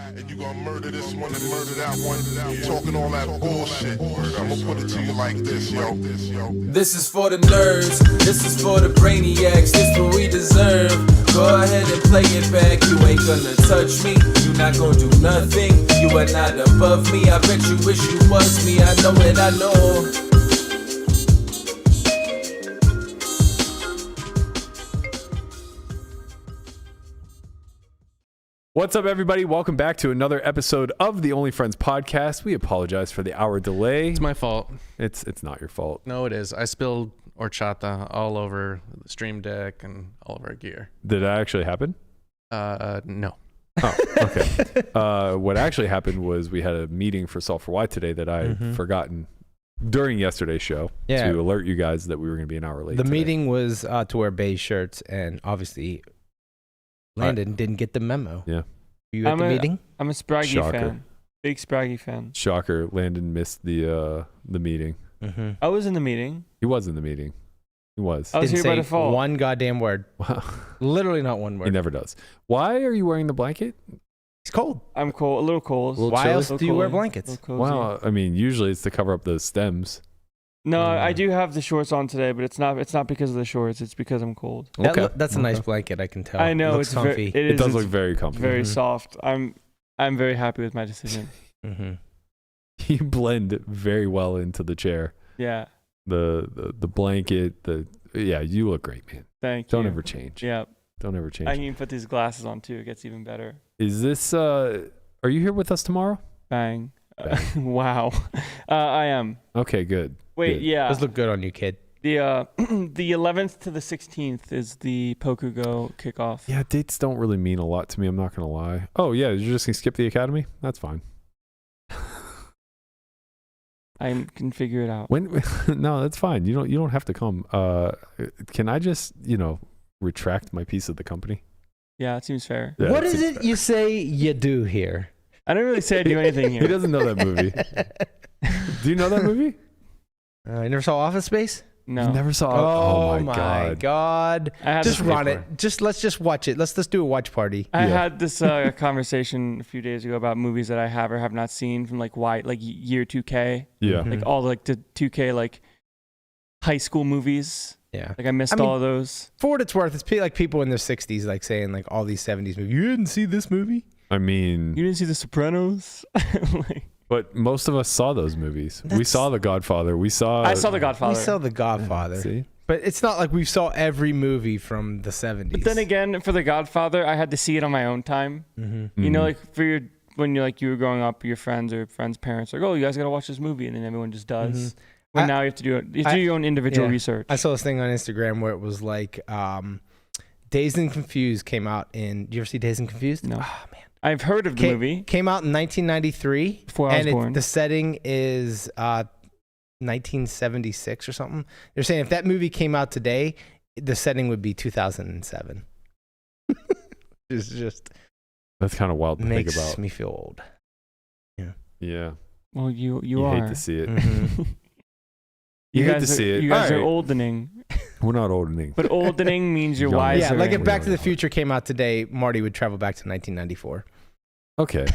and you gonna murder this one and murder that one. Talking all that bullshit. I'ma put it to you like this, yo. This is for the nerds, this is for the brainiacs, this what we deserve. Go ahead and play it back, you ain't gonna touch me, you not gonna do nothing, you are not above me, I bet you wish you was me, I know it, I know. What's up, everybody? Welcome back to another episode of the Only Friends podcast. We apologize for the hour delay. It's my fault. It's not your fault. No, it is. I spilled horchata all over the stream deck and all of our gear. Did that actually happen? No. Oh, okay. What actually happened was we had a meeting for Solve for Why today that I had forgotten during yesterday's show to alert you guys that we were going to be an hour late. The meeting was to wear beige shirts, and obviously Landon didn't get the memo. Yeah. Were you at the meeting? I'm a Spraggy Shocker. fan. Big Spraggy fan. Shocker. Landon missed the meeting. I was in the meeting. He was in the meeting. He was. I was Didn't here by say default. one goddamn word. Wow. Literally not one He word. never does. Why are you wearing the blanket? It's cold. I'm cold, a little cold. Little Why chilly? else do you wear Cozy. blankets? Little cozy. Well, I mean, usually it's to cover up the stems. No, I do have the shorts on today, but it's not because of the shorts. It's because I'm cold. That's a nice blanket, I can tell. I know Looks it's comfy. It does look very comfy. very soft. I'm very happy with my decision. You blend very well into the chair. Yeah. The blanket, you look great, man. Thank you. Don't ever change. Yeah. Don't ever change. I can even put these glasses on too. It gets even better. Is this are you here with us tomorrow? Bang. Wow. I am. Okay, good. Wait, Good. yeah. Does look good on you, kid. The 11th to the 16th is the Pokugo kickoff. Yeah, dates don't really mean a lot to me, I'm not gonna lie. Oh yeah, you're just gonna skip the academy? That's fine. I can figure it out. When no, that's fine. You don't have to come. Can I just, retract my piece of the company? Yeah, it seems fair. Yeah, What it is seems it fair. you say you do here? I don't really say I do anything He here. doesn't know that movie. Do you know that movie? You never saw Office Space? No. You never saw Oh my god. I had Just this, run it. Let's just watch it. Let's just do a watch party. I Yeah. had this conversation a few days ago about movies that I have or have not seen from year 2K. Yeah. Mhm. Like all the 2K high school movies. Yeah. Like I missed I mean, all of those. For what it's worth, it's like people in their 60s like saying like all these 70s movies. You didn't see this movie? I mean, You didn't see The Sopranos? but most of us saw those movies. We That's- saw The Godfather. I saw The Godfather. We saw The Godfather. See? But it's not like we saw every movie from the 70s. But then again, for The Godfather, I had to see it on my own time. Mm-hmm. You know, when you were growing up, your friends or friends' parents are like, oh, you guys got to watch this movie. And then everyone just does. But now you have to do it. You have to do your own individual research. I saw this thing on Instagram where it was like Dazed and Confused came out in... Do you ever see Dazed and Confused? No. Oh, man. I've heard of the movie. Came out in 1993. Before I was born. The setting is 1976 or something. They're saying if that movie came out today, the setting would be 2007. It's just That's kind of wild to think makes about. me feel old. Yeah. Well, you You are. hate to see it. Mhm. You hate guys to see it. You guys All are right. oldening. We're not oldening. But oldening means you're Young. wiser. Yeah, like if We're Back to the young. Future came out today, Marty would travel back to 1994. Okay.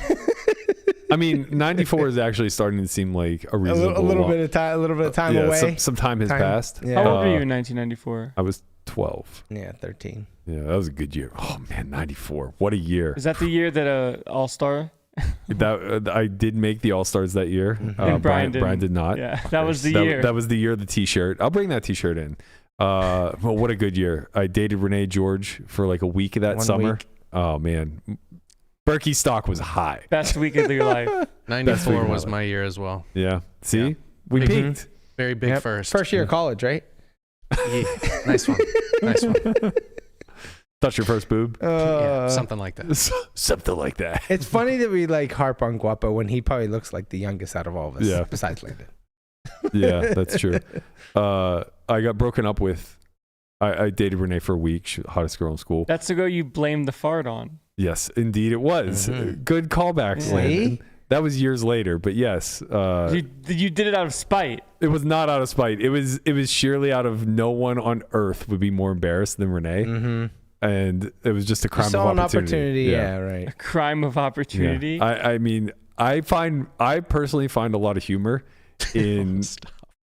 I mean, 94 is actually starting to seem like a a reasonable little bit of time yeah, away. some time has passed. Yeah. How old were you in 1994? I was 12. Yeah, 13. Yeah, that was a good year. Oh man, 94. What a year. Is that the year that All-Star? That I did make the All-Stars that year. Mhm. And Brian Brian did not. Yeah, that was the That- year. That was the year of the t-shirt. I'll bring that t-shirt in. Well, what a good year. I dated Renee George for like a week of that 1 summer. week. Oh man. Berkey stock was high. Best week of your life. Best week 94 of my was life. my year as well. Yeah. See? Yeah. We Mhm. peaked. Very big Yep. first. First year of college, right? Yeah. Nice one. Nice one. Touch your first boob. Yeah, something like that. Something like that. It's funny that we like harp on Guapo when he probably looks like the youngest out of all of us. Yeah. Besides Landon. Yeah, that's true. I got broken up with. I dated Renee for a week. She was the hottest girl in school. That's the girl you blamed the fart on. Yes, indeed it was. Mhm. Good callbacks, See? Landon. That was years later, but yes, You did it out of spite. it was not out of spite. It was sheerly out of no one on earth would be more embarrassed than Renee. Mm-hmm. and it was just a crime of opportunity. Yeah, right. A crime of opportunity. Yeah. I mean, I personally find a lot of humor in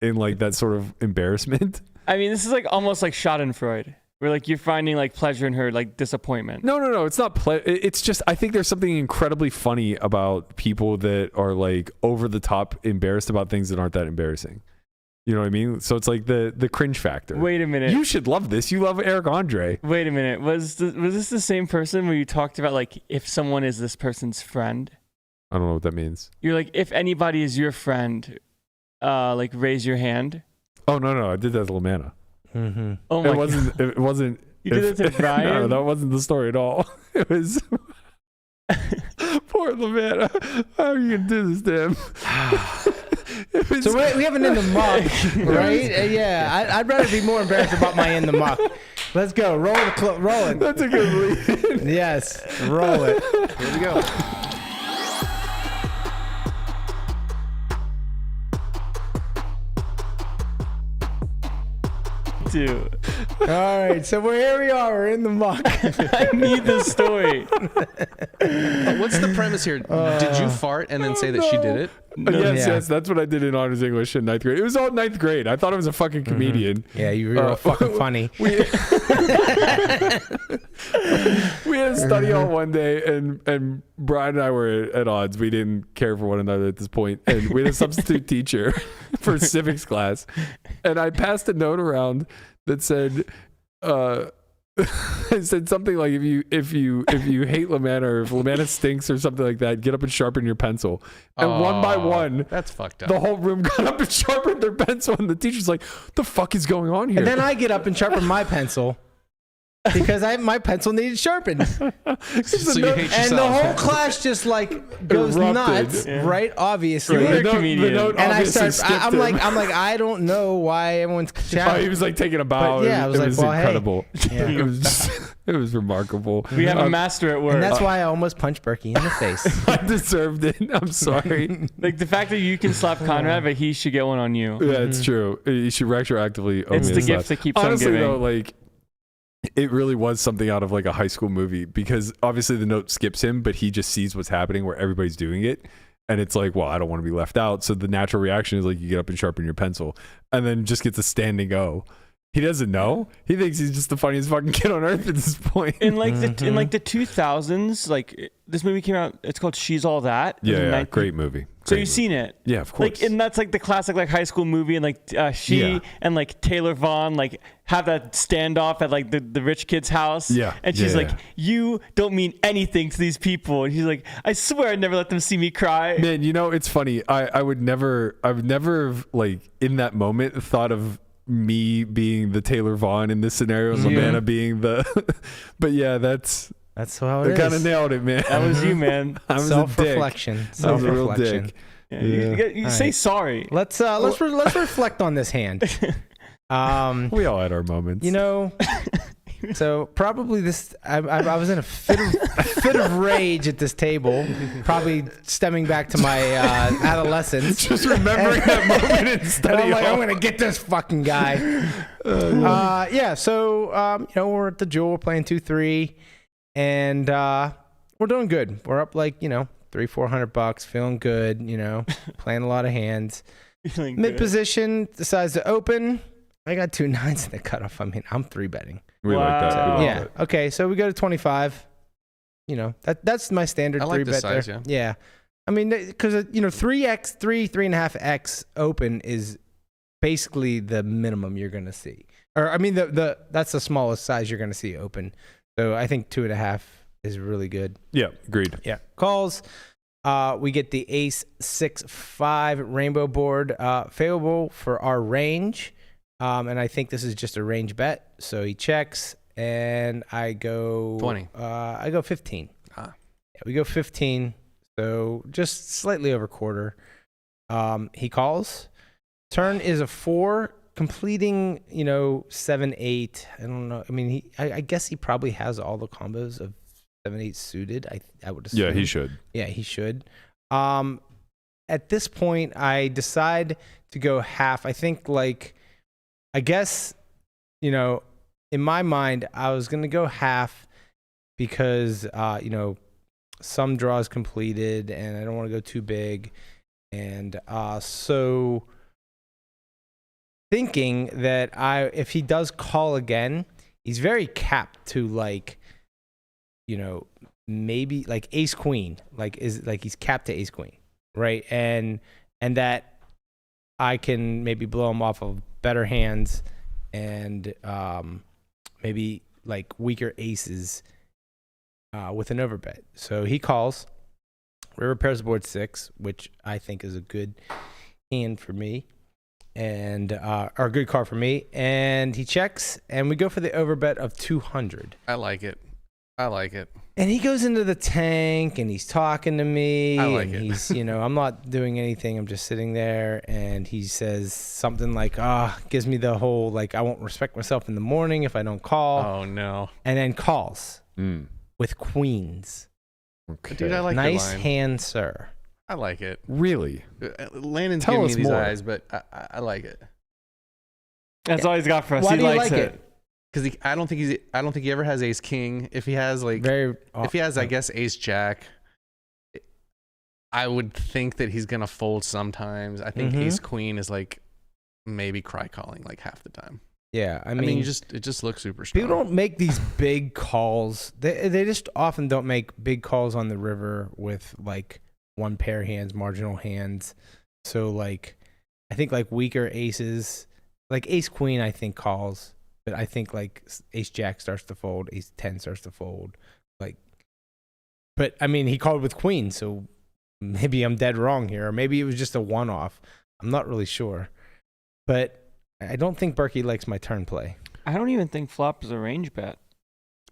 like that sort of embarrassment. I mean, this is like almost like Schadenfreude, where like you're finding like pleasure in her like disappointment. No. It's not it's just I think there's something incredibly funny about people that are like over the top embarrassed about things that aren't that embarrassing. You know what I mean? So it's like the cringe factor. Wait a minute. You should love this. You love Eric Andre. Wait a minute. Was this the same person where you talked about like if someone is this person's friend? I don't know what that means. You're like, if anybody is your friend, like raise your hand. Oh no, I did that to Lamana. Mm-hmm. Oh my God. It wasn't. You did it to Brian? No, that wasn't the story at all. It was poor Lamanna. How are you gonna do this to him? So we have an in the muck, right? Yeah, I'd rather be more embarrassed about my in the muck. Let's go. Roll it. That's a good lead. Yes, roll it. Here we go. Dude. All right, so here we are. We're in the muck. I need this story. What's the premise here? Did you fart and then say that she did it? Yes, that's what I did in honors English in 9th grade. It was all 9th grade. I thought I was a fucking comedian. Yeah, you were fucking funny. We had a study hall one day, and Brian and I were at odds. We didn't care for one another at this point, and we had a substitute teacher for civics class, and I passed a note around that said, it said something like, if you hate Lamanna, or if Lamanna stinks or something like that, get up and sharpen your pencil. And one by one, that's fucked up. the whole room got up and sharpened their pencil, and the teacher's like, "What the fuck is going on here?" And then I get up and sharpen my pencil because my pencil needed sharpened. So you hate yourself. And the whole class just like goes Erupted. nuts, right? Obviously. You're a comedian. note And I obviously start. I'm skipped like, him. I don't know why everyone's Oh, shouting. he was like taking a bow. But yeah, I was it like, was well, hey. incredible. Yeah. It was remarkable. We have a master at work. And that's why I almost punched Berkey in the face. I deserved it. I'm sorry. Like the fact that you can slap Conrad, but he should get one on you. Yeah, it's true. You should retroactively owe It's me the a gift slap. that keeps Honestly, on giving. though, like, it really was something out of like a high school movie, because obviously the note skips him, but he just sees what's happening where everybody's doing it. And it's like, well, I don't want to be left out. So the natural reaction is like, you get up and sharpen your pencil, and then just gets a standing O. He doesn't know. He thinks he's just the funniest fucking kid on earth at this point. In like the 2000s, like this movie came out. It's called She's All That. It was in Yeah, 19 great movie. So Great you've movie. seen it. Yeah, of course. Like, and that's like the classic like high school movie, and like she and like Taylor Vaughn like have that standoff at like the rich kid's house. Yeah. And she's Yeah, like, yeah. "You don't mean anything to these people," and he's like, "I swear I'd never let them see me cry." Man, you know, it's funny. I would never like in that moment thought of me being the Taylor Vaughn in this scenario, and Lamanna being the. But yeah, that's how it is. kind of nailed it, man. That was you, man. I was Self-reflection. I was a real Self-reflection. dick. Yeah, Yeah. You say sorry. Let's reflect on this hand. We all had our moments. You know, so probably this. I was in a fit of rage at this table, probably stemming back to my adolescence. Just remembering that moment in And study I'm like, hall. I'm gonna get this fucking guy. Yeah. So you know, we're at the Jewel, we're playing 2-3, and we're doing good. We're up like $300-400, feeling good. You know, playing a lot of hands. Feeling Mid good. position decides to open. I got 2 9s in the cutoff. I mean, I'm 3-betting. We like that. We Wow. like Yeah. that. Okay. So we go to 25. You know, that's my standard I like 3-bet this size, there. Yeah. I mean, because 3x, 3.5x open is basically the minimum you're gonna see. Or I mean, that's the smallest size you're gonna see open. So I think 2.5 is really good. Yeah, agreed. Yeah. Calls. We get the ace 6-5 rainbow board, favorable for our range. And I think this is just a range bet. So he checks, and I go 20. I go 15. Ah. Yeah, we go 15. So just slightly over quarter. He calls. Turn is a 4, completing 7-8. I don't know. I mean, I guess he probably has all the combos of 7-8 suited. I would assume. Yeah, he should. Yeah, he should. At this point, I decide to go half. I think, I guess, in my mind, I was gonna go half because some draws completed, and I don't want to go too big, and so thinking that if he does call again, he's very capped to maybe like ace queen, he's capped to ace queen, right? And that I can maybe blow him off of better hands and maybe like weaker aces with an overbet. So he calls. River pairs board 6, which I think is a good hand for me, and or a good card for me. And he checks, and we go for the overbet of 200. I like it. And he goes into the tank, and he's talking to me. I like and it. He's, I'm not doing anything. I'm just sitting there, and he says something like, gives me the whole, I won't respect myself in the morning if I don't call. Oh, no. And then calls with queens. Okay. Dude, I like the Nice line. hand, sir. I like it. Really? Landon's Tell giving me us these more. eyes, but I like it. That's all he's got for us. Why he do you likes like it. it? Because I don't think he ever has ace king. If he has I guess ace jack, I would think that he's gonna fold sometimes. I think ace queen is maybe cry calling half the time. Yeah, I I mean, mean, it just looks super strong. people don't make these big calls. They just often don't make big calls on the river with one pair hands, marginal hands. So I think weaker aces, ace queen, I think calls, but I think ace jack starts to fold, ace 10 starts to fold. But I mean, he called with queen, so maybe I'm dead wrong here, or maybe it was just a one-off. I'm not really sure, but I don't think Berkey likes my turn play. I don't even think flop is a range bet.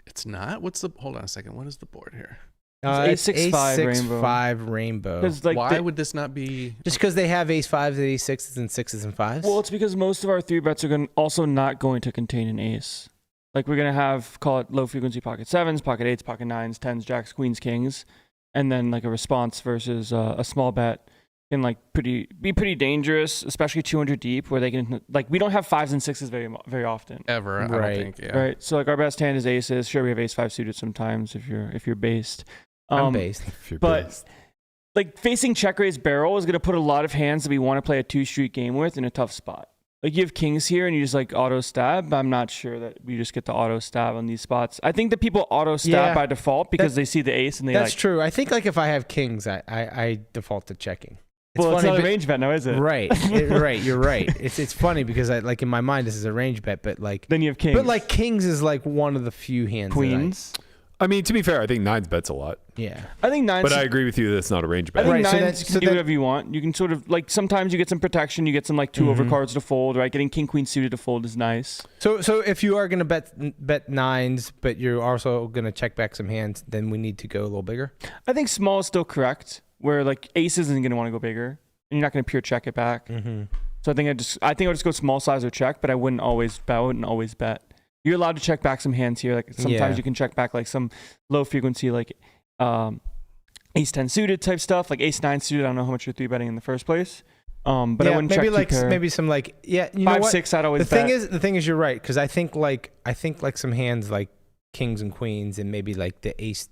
It's not. Hold on a second. What is the board here? It's It's ace 6-5 ace rainbow. 6-5 rainbow. Because Why would this not be? Just because they have ace 5s, ace 6s, and 6s and 5s? well, it's because most of our 3-bets are also not going to contain an ace. We're going to have, call it low frequency pocket 7s, pocket 8s, pocket 9s, 10s, jacks, queens, kings, and then a response versus a small bet can be pretty dangerous, especially 200 deep, where they can we don't have 5s and 6s very often. Ever, I Right. don't think. Yeah. Right. So our best hand is aces. Sure, we have ace 5 suited sometimes if you're based. I'm based. If you're But based. facing check raise barrel is going to put a lot of hands that we want to play a 2-street game with in a tough spot. You have kings here and you just auto stab. I'm not sure that we just get to auto stab on these spots. I think that people auto stab Yeah. by default because they see the ace and they That's true. I think if I have kings, I default to checking. Well, it's funny, not a but- range bet now, is it? Right. Right. You're right. It's funny because in my mind this is a range bet, but Then you have kings. but kings is one of the few hands. that queens. I mean, to be fair, I think 9s bets a lot. yeah. I think nines. But I agree with you that it's not a range I bet. think Right, so nines that- can so do that- whatever you want. You can sort of sometimes you get some protection. You get some 2 overcards to fold. Right, getting king queen suited to fold is nice. So if you are gonna bet 9s, but you're also gonna check back some hands, then we need to go a little bigger. I think small is still correct. Where aces isn't going to want to go bigger, and you're not going to pure check it back. Mm-hmm. So I think I'll just go small size or check, but I wouldn't always bet. You're allowed to check back some hands here. Sometimes Yeah. you can check back some low frequency ace 10 suited type stuff, ace 9 suited. I don't know how much you're 3-betting in the first place. But I wouldn't maybe check two pair. maybe some you know 5, what? 6. I'd always The bet. thing is you're right, because I think some hands kings and queens and maybe the ace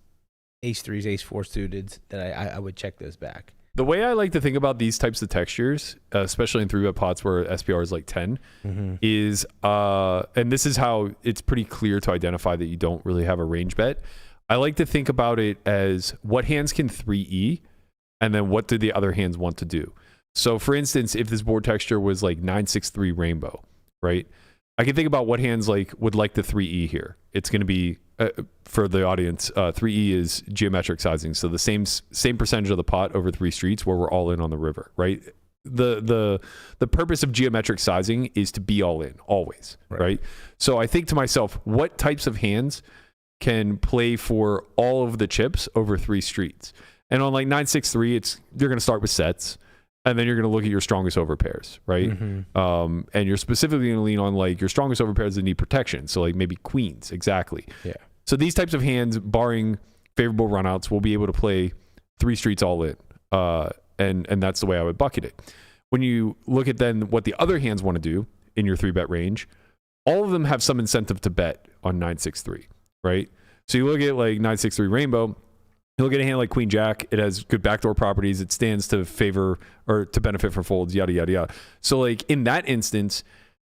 3s, ace 4 suited that I would check those back. The way I like to think about these types of textures, especially in 3-bet pots where SPR is 10, is, and this is how it's pretty clear to identify that you don't really have a range bet. I like to think about it as what hands can 3E, and then what do the other hands want to do. So for instance, if this board texture was 9-6-3 rainbow, right? I can think about what hands would like the 3E here. It's going to be, for the audience, 3E is geometric sizing. So the same percentage of the pot over 3 streets where we're all in on the river, right? The purpose of geometric sizing is to be all in, always, right? So I think to myself, what types of hands can play for all of the chips over 3 streets? And on 9-6-3, you're going to start with sets. And then you're going to look at your strongest overpairs, right? And you're specifically going to lean on your strongest overpairs that need protection. So maybe queens, exactly. Yeah. So these types of hands, barring favorable runouts, will be able to play 3 streets all in. And that's the way I would bucket it. When you look at then what the other hands want to do in your 3-bet range, all of them have some incentive to bet on 9-6-3, right? So you look at like 9-6-3 rainbow, you look at a hand like Queen Jack, it has good backdoor properties, it stands to favor or to benefit from folds, yada, yada, yada. So like in that instance,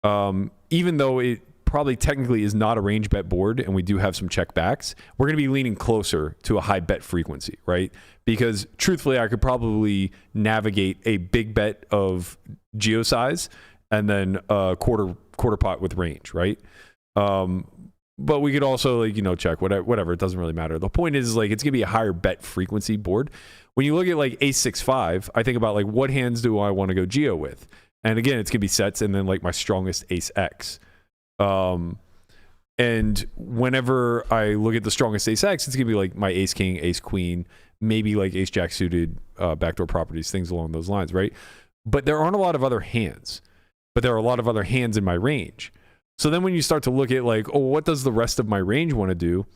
even though it probably technically is not a range bet board and we do have some check backs, we're going to be leaning closer to a high bet frequency, right? Because truthfully, I could probably navigate a big bet of geo size and then a quarter pot with range, right? But we could also like, check whatever. It doesn't really matter. The point is like, it's going to be a higher bet frequency board. When you look at like ace 6-5, I think about like, what hands do I want to go geo with? And again, it's going to be sets and then like my strongest ace X. And whenever I look at the strongest ace X, it's going to be like my ace king, ace queen, maybe like ace jack suited, backdoor properties, things along those lines, right? But there aren't a lot of other hands, but there are a lot of other hands in my range. So then when you start to look at like, oh, what does the rest of my range want to do?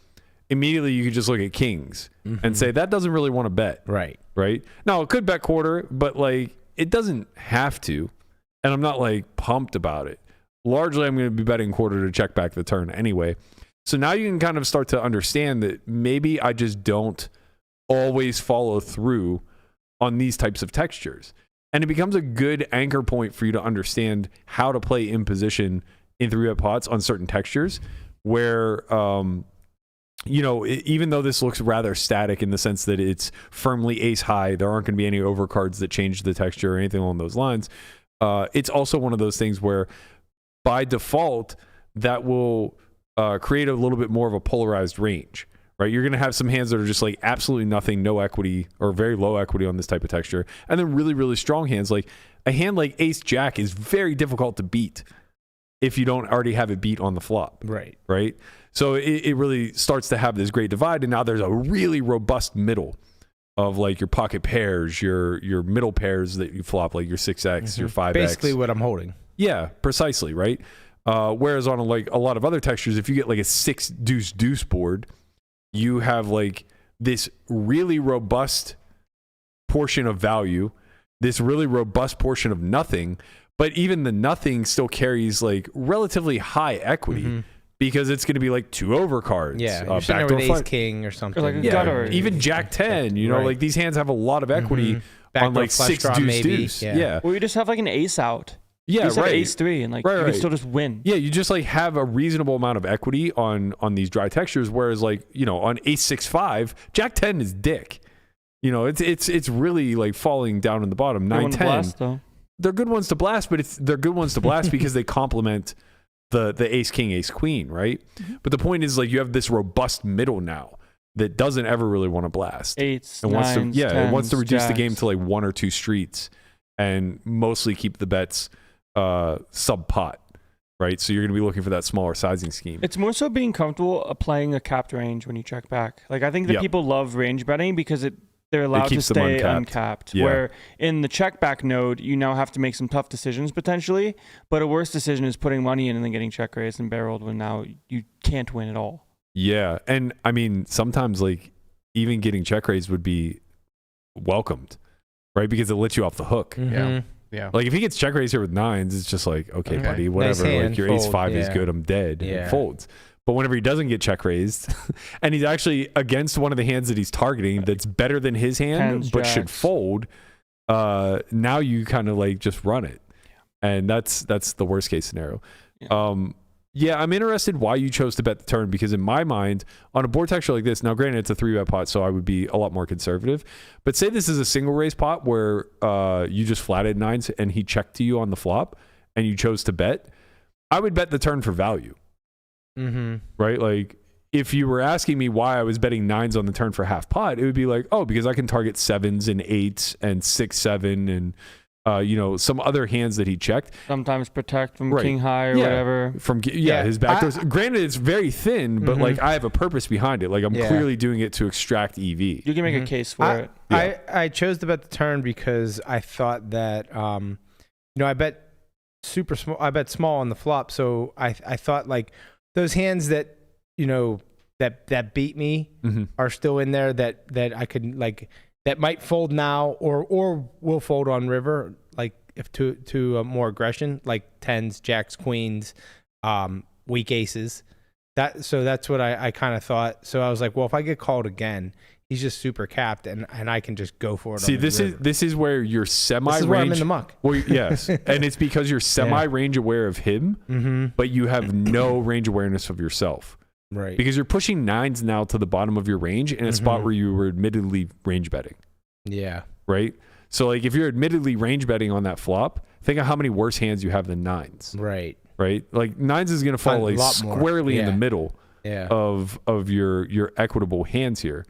Immediately you could just look at kings and say, that doesn't really want to bet. Right. Right. Now it could bet quarter, but like it doesn't have to. And I'm not like pumped about it. Largely, I'm going to be betting quarter to check back the turn anyway. So now you can kind of start to understand that maybe I just don't always follow through on these types of textures. And it becomes a good anchor point for you to understand how to play in position in 3-bet pots on certain textures where, even though this looks rather static in the sense that it's firmly ace high, there aren't going to be any overcards that change the texture or anything along those lines. It's also one of those things where by default, that will create a little bit more of a polarized range, right? You're going to have some hands that are just like absolutely nothing, no equity or very low equity on this type of texture. And then really, really strong hands. Like a hand like ace jack is very difficult to beat if you don't already have it beat on the flop. Right. Right. So it really starts to have this great divide. And now there's a really robust middle of like your pocket pairs, your middle pairs that you flop, like your 6X, your 5X. Basically what I'm holding. Yeah, precisely, right? Whereas on like a lot of other textures, if you get like a 6 deuce deuce board, you have like this really robust portion of value, this really robust portion of nothing, but even the nothing still carries like relatively high equity because it's going to be like 2 overcards. Yeah, you're sitting there with ace king or something. Or like a yeah, gutter. even jack 10, like these hands have a lot of equity on like 6 deuce maybe. deuce. Yeah. Yeah. Or you just have like an ace out. Yeah, you just have right. ace 3 and like you can still just win. Yeah, you just like have a reasonable amount of equity on these dry textures, whereas like on ace 6-5, jack 10 is dick. It's really like falling down in the bottom. 9-10, they're good ones to blast, but they're good ones to blast because they complement the ace king, ace queen, right? But the point is like you have this robust middle now that doesn't ever really want to blast. Eights, and nines, it wants to reduce jacks. the game to like 1 or 2 streets and mostly keep the bets sub pot, right? So you're going to be looking for that smaller sizing scheme. It's more so being comfortable playing a capped range when you check back. Like I think that people love range betting because they're allowed to stay uncapped. Yeah. Where in the check back node, you now have to make some tough decisions potentially. But a worse decision is putting money in and then getting check raised and barreled when now you can't win at all. Yeah, and I mean sometimes like even getting check raised would be welcomed, right? Because it lets you off the hook. Yeah. Like if he gets check raised here with 9s, it's just like, okay, buddy, whatever. Nice hand, like your fold, ace 5 is good, I'm dead. And it folds. But whenever he doesn't get check raised, and he's actually against one of the hands that he's targeting that's better than his hand, Tens, but jacks. should fold, now you kind of like just run it. And that's the worst case scenario. Yeah, I'm interested why you chose to bet the turn because in my mind, on a board texture like this, now granted it's a 3-bet pot, so I would be a lot more conservative. But say this is a single raise pot where you just flatted 9s and he checked to you on the flop and you chose to bet, I would bet the turn for value. Right? Like if you were asking me why I was betting 9s on the turn for half pot, it would be like, oh, because I can target 7s and 8s and 6-7 and some other hands that he checked. Sometimes protect from king high or whatever. His backdoors. Granted, it's very thin, but like I have a purpose behind it. Like I'm clearly doing it to extract EV. You can make a case for it. I chose to bet the turn because I thought that I bet super small. I bet small on the flop, so I thought like those hands that that beat me are still in there that I could like. That might fold now or will fold on river, like if to more aggression, like 10s, jacks, queens, weak aces. So that's what I kind of thought. So I was like, well, if I get called again, he's just super capped, and I can just go for it. See, on the river. this is where you're semi-range. This is where I'm in the muck. Well, yes, and it's because you're semi-range aware of him, but you have no range awareness of yourself. Right. Because you're pushing 9s now to the bottom of your range in a spot where you were admittedly range betting. Yeah. Right? So, like, if you're admittedly range betting on that flop, think of how many worse hands you have than 9s. Right. Right? Like, 9s is going to fall like squarely in the middle of your equitable hands here.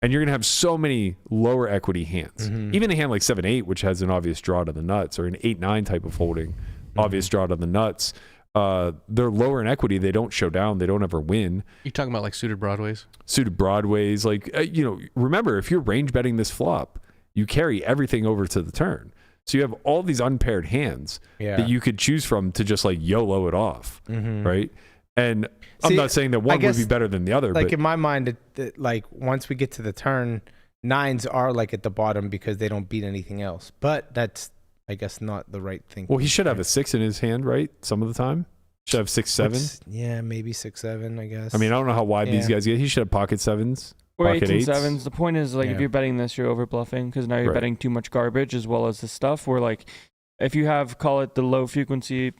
And you're going to have so many lower equity hands. Even a hand like 7-8, which has an obvious draw to the nuts, or an 8-9 type of holding, obvious draw to the nuts. They're lower in equity. They don't show down. They don't ever win. You talking about like suited broadways? Suited broadways. Like, remember, if you're range betting this flop, you carry everything over to the turn. So you have all these unpaired hands that you could choose from to just like YOLO it off. Right. And I'm not saying that one would be better than the other. Like but in my mind, like once we get to the turn, 9s are like at the bottom because they don't beat anything else. But that's, I guess, not the right thing. Well, he should have a 6 in his hand, right? Some of the time. Should have 6-7. Yeah, maybe 6-7, I guess. I mean, I don't know how wide these guys get. He should have pocket 7s. Or pocket 18 8s. 7s. The point is, like, if you're betting this, you're over bluffing because now you're betting too much garbage as well as the stuff where, like, if you have, call it the low frequency,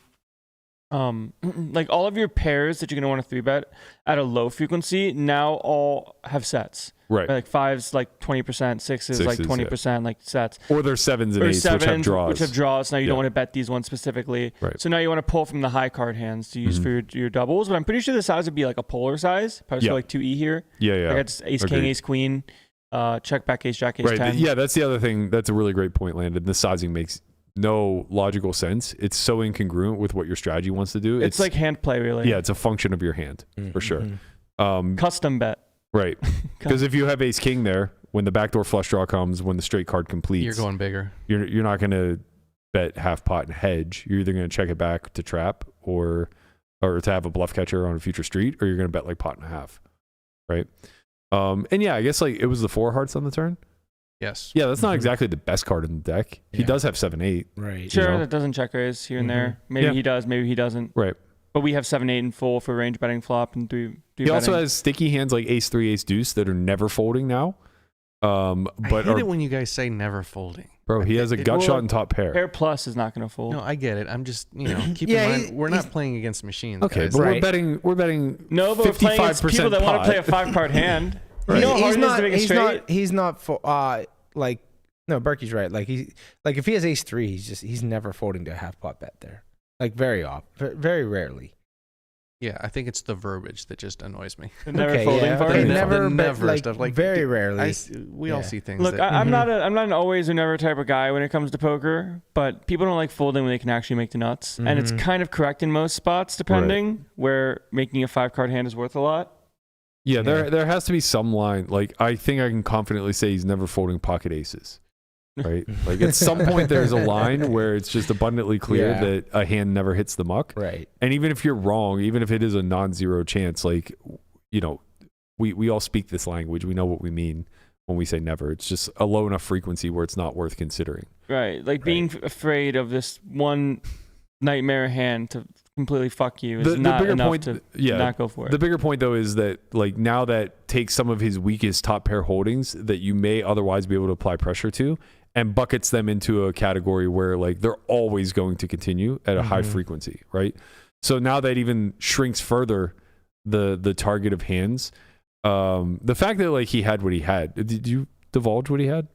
like all of your pairs that you're going to want to 3-bet at a low frequency now all have sets. Right. Like 5s, like 20%, 6s, like 20%, like sets. Or there's 7s and 8s, which have draws. Which have draws. Now you don't want to bet these ones specifically. Right. So now you want to pull from the high card hands to use for your doubles. But I'm pretty sure the size would be like a polar size. Probably like 2E here. Yeah. Like it's ace, king, ace, queen, check back, ace, jack, ace, right. 10. Yeah, that's the other thing. That's a really great point, Landon. The sizing makes no logical sense. It's so incongruent with what your strategy wants to do. It's like hand play, really. Yeah, it's a function of your hand, for sure. Custom bet. Right. Because if you have ace king there, when the backdoor flush draw comes, when the straight card completes, You're going bigger. You're not going to bet half pot and hedge. You're either going to check it back to trap or to have a bluff catcher on a future street, or you're going to bet like pot and a half. Right. And yeah, I guess like it was the 4 hearts on the turn. Yes. Yeah, that's not exactly the best card in the deck. He does have 7-8. Right. Sure, that doesn't check raise here and there. Maybe he does, maybe he doesn't. Right. But we have 7-8 in full for range betting flop and three He also has sticky hands like ace 3, ace deuce that are never folding now. But I hate it when you guys say never folding. Bro, he has a gut shot and top pair. Pair plus is not going to fold. No, I get it. I'm just, keep in mind, we're not playing against machines. Okay, guys. but we're betting no, but we're playing against people that want to play a 5-card hand. Right. You know how hard it is to make it straight? He's not like, no, Berkey's right. Like if he has ace 3, he's never folding to a half pot bet there. Like very rarely. Yeah, I think it's the verbiage that just annoys me. Never folding part. Never stuff like very rarely. We all see things. Look, I'm not an always or never type of guy when it comes to poker, but people don't like folding when they can actually make the nuts, and it's kind of correct in most spots, depending where making a 5-card hand is worth a lot. Yeah, there has to be some line. Like I think I can confidently say he's never folding pocket aces. Right? Like at some point there's a line where it's just abundantly clear that a hand never hits the muck. Right. And even if you're wrong, even if it is a non-zero chance, like, we all speak this language. We know what we mean when we say never. It's just a low enough frequency where it's not worth considering. Right. Like being afraid of this one nightmare hand to completely fuck you is not enough to not go for it. The bigger point though is that like now that takes some of his weakest top pair holdings that you may otherwise be able to apply pressure to and buckets them into a category where like they're always going to continue at a high frequency, right? So now that even shrinks further the target of hands. The fact that like he had what he had, did you divulge what he had?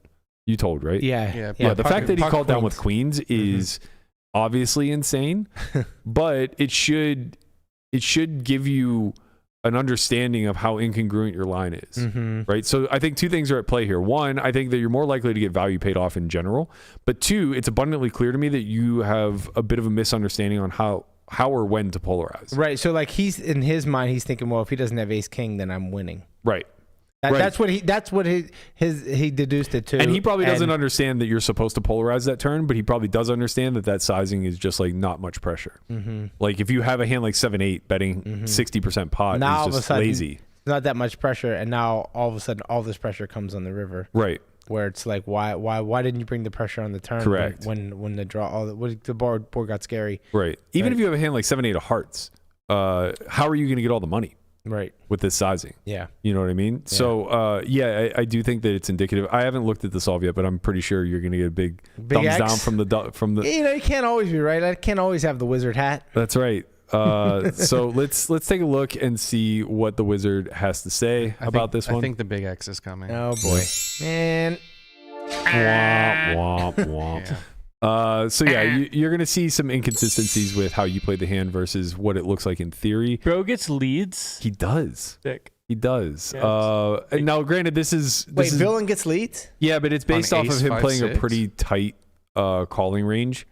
You told, right? Yeah. The fact that he called down with queens is obviously insane, but it should give you an understanding of how incongruent your line is, right? So I think 2 things are at play here. 1, I think that you're more likely to get value paid off in general, but 2, it's abundantly clear to me that you have a bit of a misunderstanding on how or when to polarize. Right. So like he's in his mind, he's thinking, well, if he doesn't have ace king, then I'm winning. Right. That's what he deduced it to. And he probably doesn't understand that you're supposed to polarize that turn, but he probably does understand that sizing is just like not much pressure. Like if you have a hand like 7-8 betting 60% pot, now is just lazy. Not that much pressure, and now all of a sudden all this pressure comes on the river. Right. Where it's like, why didn't you bring the pressure on the turn? Correct. When the draw, the board got scary. Right. Even if you have a hand like 7-8 of hearts, how are you going to get all the money? Right. With this sizing. Yeah. You know what I mean? Yeah. So, I do think that it's indicative. I haven't looked at the solve yet, but I'm pretty sure you're going to get a big thumbs X. down from the. You know, you can't always be right. I can't always have the wizard hat. That's right. So let's take a look and see what the wizard has to say about this one. I think the big X is coming. Oh boy, man. Womp, womp, womp. Yeah. You're going to see some inconsistencies with how you play the hand versus what it looks like in theory. Bro gets leads. He does. Sick. He does. Yeah, now, granted, this is villain gets leads. Yeah, but it's based On off of ace, him 5, playing 6. a pretty tight calling range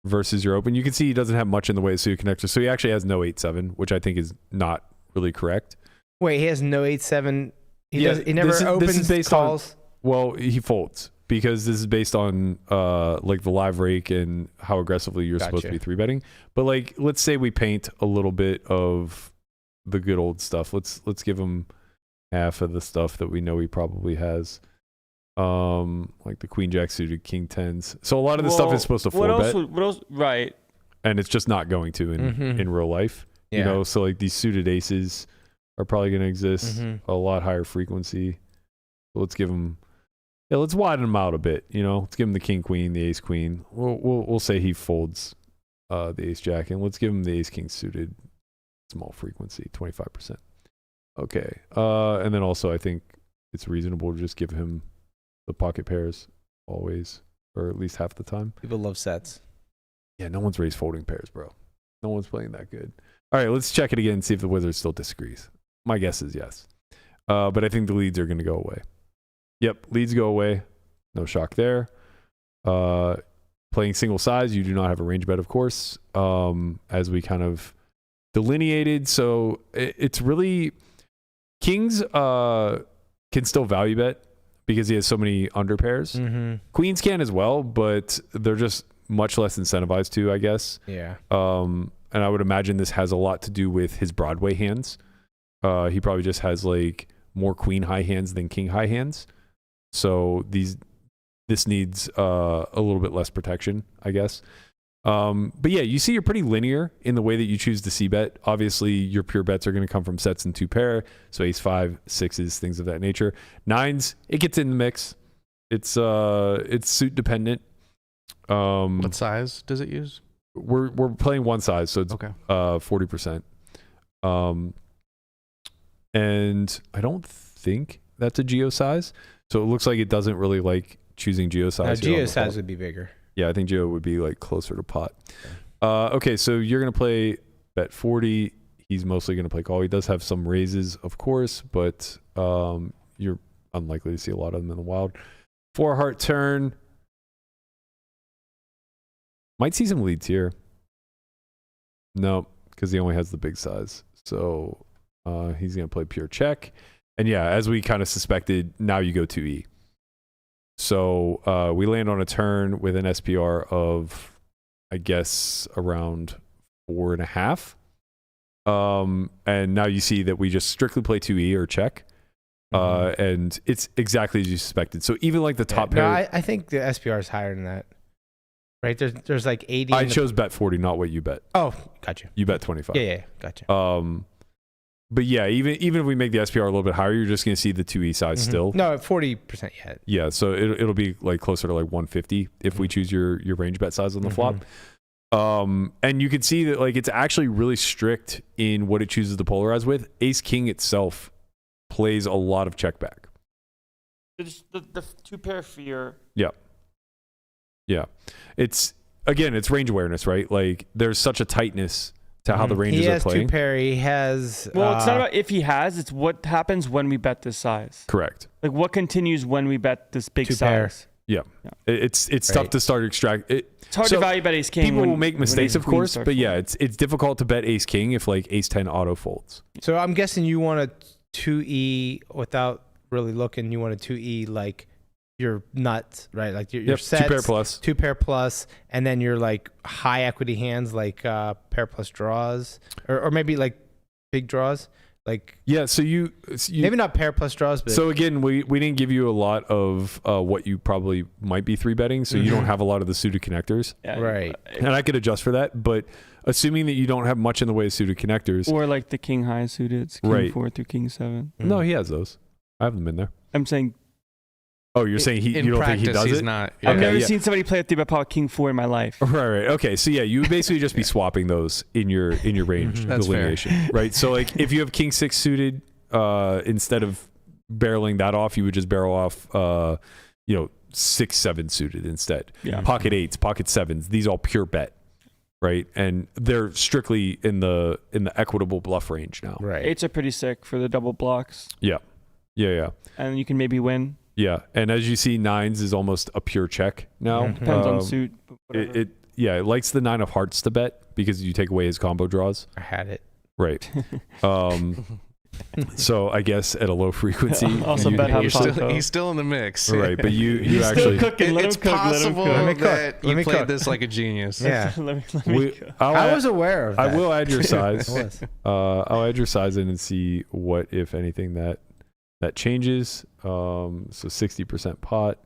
versus your open. You can see he doesn't have much in the way of suited connectors, so he actually has no 8-7, which I think is not really correct. Wait, he has no 8-7. He Yeah, never this opens is based calls. Well, he folds because this is based on like the live rake and how aggressively you're supposed to be 3-betting. But like, let's say we paint a little bit of the good old stuff. Let's give him half of the stuff that we know he probably has. Like the queen jack suited, king tens. So a lot of the stuff is supposed to 4-bet. What else? Right. And it's just not going to in real life. Yeah. You know, so like these suited aces are probably going to exist a lot higher frequency. So let's give them. Yeah, let's widen them out a bit. You know, let's give him the king queen, the ace queen. We'll say he folds the ace jack, and let's give him the ace king suited, small frequency, 25%. Okay, and then also I think it's reasonable to just give him the pocket pairs always, or at least half the time. People love sets. Yeah, no one's raised folding pairs, bro. No one's playing that good. All right, let's check it again and see if the wizard still disagrees. My guess is yes, but I think the leads are going to go away. Yep, leads go away. No shock there. Playing single size, you do not have a range bet, of course, as we kind of delineated. So it's really kings can still value bet because he has so many under pairs. Queens can as well, but they're just much less incentivized to, I guess. Yeah. And I would imagine this has a lot to do with his Broadway hands. He probably just has like more queen high hands than king high hands. So this needs a little bit less protection, I guess. But yeah, you see you're pretty linear in the way that you choose to c-bet. Obviously, your pure bets are going to come from sets and 2-pair. So ace 5, 6s, things of that nature. 9s, it gets in the mix. It's suit dependent. What size does it use? We're playing one size, so it's Okay. 40%. And I don't think that's a geo size. So it looks like it doesn't really like choosing geo size. Geo size would be bigger. Yeah, I think geo would be like closer to pot. Okay, so you're going to play bet 40. He's mostly going to play call. He does have some raises, of course, but you're unlikely to see a lot of them in the wild. 4-heart turn. Might see some leads here. No, because he only has the big size. So he's going to play pure check. And yeah, as we kind of suspected, now you go 2E. So we land on a turn with an SPR of, I guess, around 4.5. And now you see that we just strictly play 2E or check. And it's exactly as you suspected. So even like the top pair. No, I think the SPR is higher than that. Right? There's like 80. I chose bet 40, not what you bet. Oh, gotcha. You bet 25. Yeah, gotcha. But yeah, even if we make the SPR a little bit higher, you're just going to see the 2E size still. No, 40% yet. Yeah, so it'll be like closer to like 150 if we choose your range bet size on the flop. And you can see that like it's actually really strict in what it chooses to polarize with. Ace King itself plays a lot of check back. The 2-pair fear. Yeah. It's range awareness, right? Like there's such a tightness to how the ranges are playing. He has 2-pair. He has. Well, it's not about if he has. It's what happens when we bet this size. Correct. Like what continues when we bet this big 2-pair. size. Yeah. It's tough to start extract. It's hard to value bet ace king. People will make mistakes, of course, but yeah, folding. it's difficult to bet ace king if like ace 10 auto folds. So I'm guessing you want a 2E without really looking. You want a 2E like your nuts, right? Like your sets, 2-pair plus. 2-pair plus, and then your like high equity hands like pair plus draws, or maybe like big draws. Like Yeah, so you maybe not pair plus draws, but so again, we didn't give you a lot of what you probably might be 3-betting, so you don't have a lot of the suited connectors. Yeah, right. And I could adjust for that, but assuming that you don't have much in the way of suited connectors. Or like the king high suited, king Right. 4 through king 7. No, he has those. I have them in there. I'm saying Oh, you're saying In you don't think he practice, does he's it? not. I've Okay, never yeah. seen somebody play a 3-bet pot king 4 in my life. Right. Okay. So yeah, you would basically just be swapping those in your range That's fair. delineation, right? So like if you have king 6 suited, instead of barreling that off, you would just barrel off, 6, 7 suited instead. Yeah. Pocket 8s, pocket 7s. These all pure bet, right? And they're strictly in the equitable bluff range now. Right. 8s are pretty sick for the double blocks. Yeah. And you can maybe win. Yeah. And as you see, 9s is almost a pure check now. Depends on suit. But whatever. It likes the 9 of hearts to bet because you take away his combo draws. I had it. Right. So I guess at a low frequency, Also bet how He's still in the mix. right? But you He's actually still cooking. Let It's him cook. possible Let him Let me that cook. Let you me played cook. this like a genius. Yeah. cook. let me cook. I was aware of that. I will add your size. I was. I'll add your size in and see what, if anything, that changes. So 60% pot.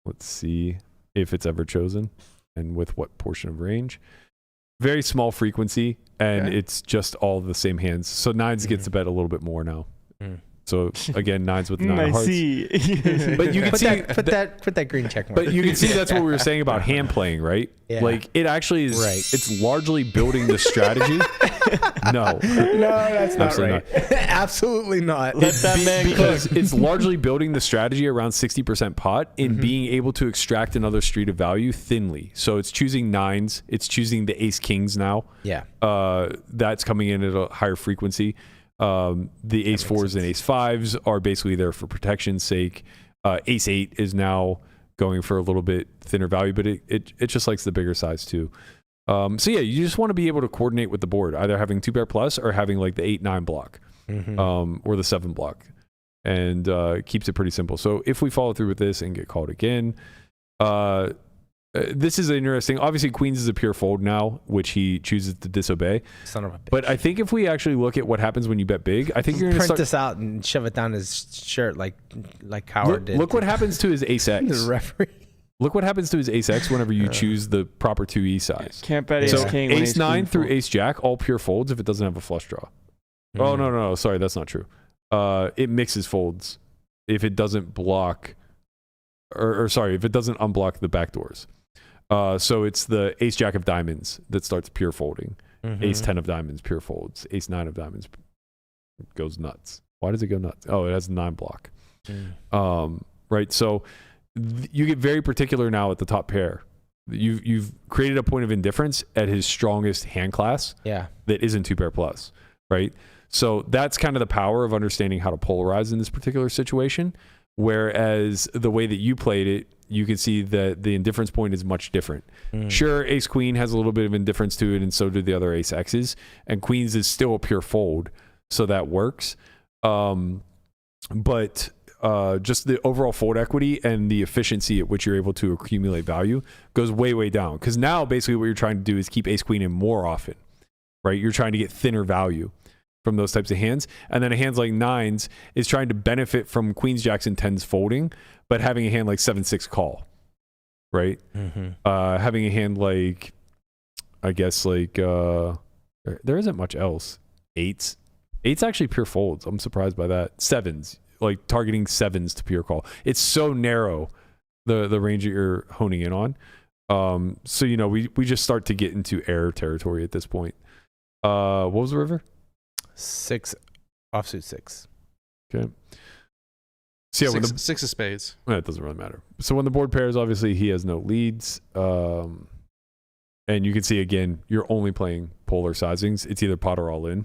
Let's see if it's ever chosen and with what portion of range. Very small frequency, and Okay. it's just all the same hands. So 9s gets to bet a little bit more now. Mm. So again, 9s with the 9 I of hearts. see. But you can Put see that green check mark. But you can see that's what we were saying about hand playing, right? Yeah. Like it actually is. Right. It's largely building the strategy. No, no, that's not Absolutely right. Absolutely not. Let that man because it's largely building the strategy around 60% pot in being able to extract another street of value thinly. So it's choosing 9s. It's choosing the ace kings now. Yeah. That's coming in at a higher frequency. The ace 4s and ace 5s are basically there for protection's sake. Ace 8 is now going for a little bit thinner value, but it just likes the bigger size too. So yeah, you just want to be able to coordinate with the board, either having 2-pair plus or having like the 8-9 block, or the 7 block, and keeps it pretty simple. So if we follow through with this and get called again, this is interesting. Obviously, queens is a pure fold now, which he chooses to disobey. Son of a bitch. But I think if we actually look at what happens when you bet big, I think you're going to print start. this out and shove it down his shirt like Howard did. Look what happens to his ace the X. referee. Look what happens to his ace X whenever you choose the proper 2E size. Can't bet ace So king. when ace 9 queen through fold. ace jack, all pure folds if it doesn't have a flush draw. Oh, no. Sorry, that's not true. It mixes folds if it doesn't block, or sorry, if it doesn't unblock the back doors. So it's the ace jack of diamonds that starts pure folding. Ace 10 of diamonds, pure folds. Ace 9 of diamonds goes nuts. Why does it go nuts? Oh, it has a 9 block. Right. So you get very particular now at the top pair. You've created a point of indifference at his strongest hand class. Yeah. That isn't 2-pair plus, right? So that's kind of the power of understanding how to polarize in this particular situation. Whereas the way that you played it, you can see that the indifference point is much different. Sure, ace queen has a little bit of indifference to it, and so do the other ace X's. And queens is still a pure fold, so that works. But just the overall fold equity and the efficiency at which you're able to accumulate value goes way, way down. Because now basically what you're trying to do is keep ace queen in more often, right? You're trying to get thinner value from those types of hands. And then a hands like 9s is trying to benefit from queens, jacks, and 10s folding, but having a hand like 7-6 call, right? Having a hand like, I guess like, there isn't much else. 8s actually pure folds. I'm surprised by that. 7s, like targeting 7s to pure call. It's so narrow, the range that you're honing in on. So, we just start to get into error territory at this point. What was the river? 6 offsuit 6. Okay. So yeah, Six of spades. It doesn't really matter. So when the board pairs, obviously he has no leads. And you can see again, you're only playing polar sizings. It's either pot or all in.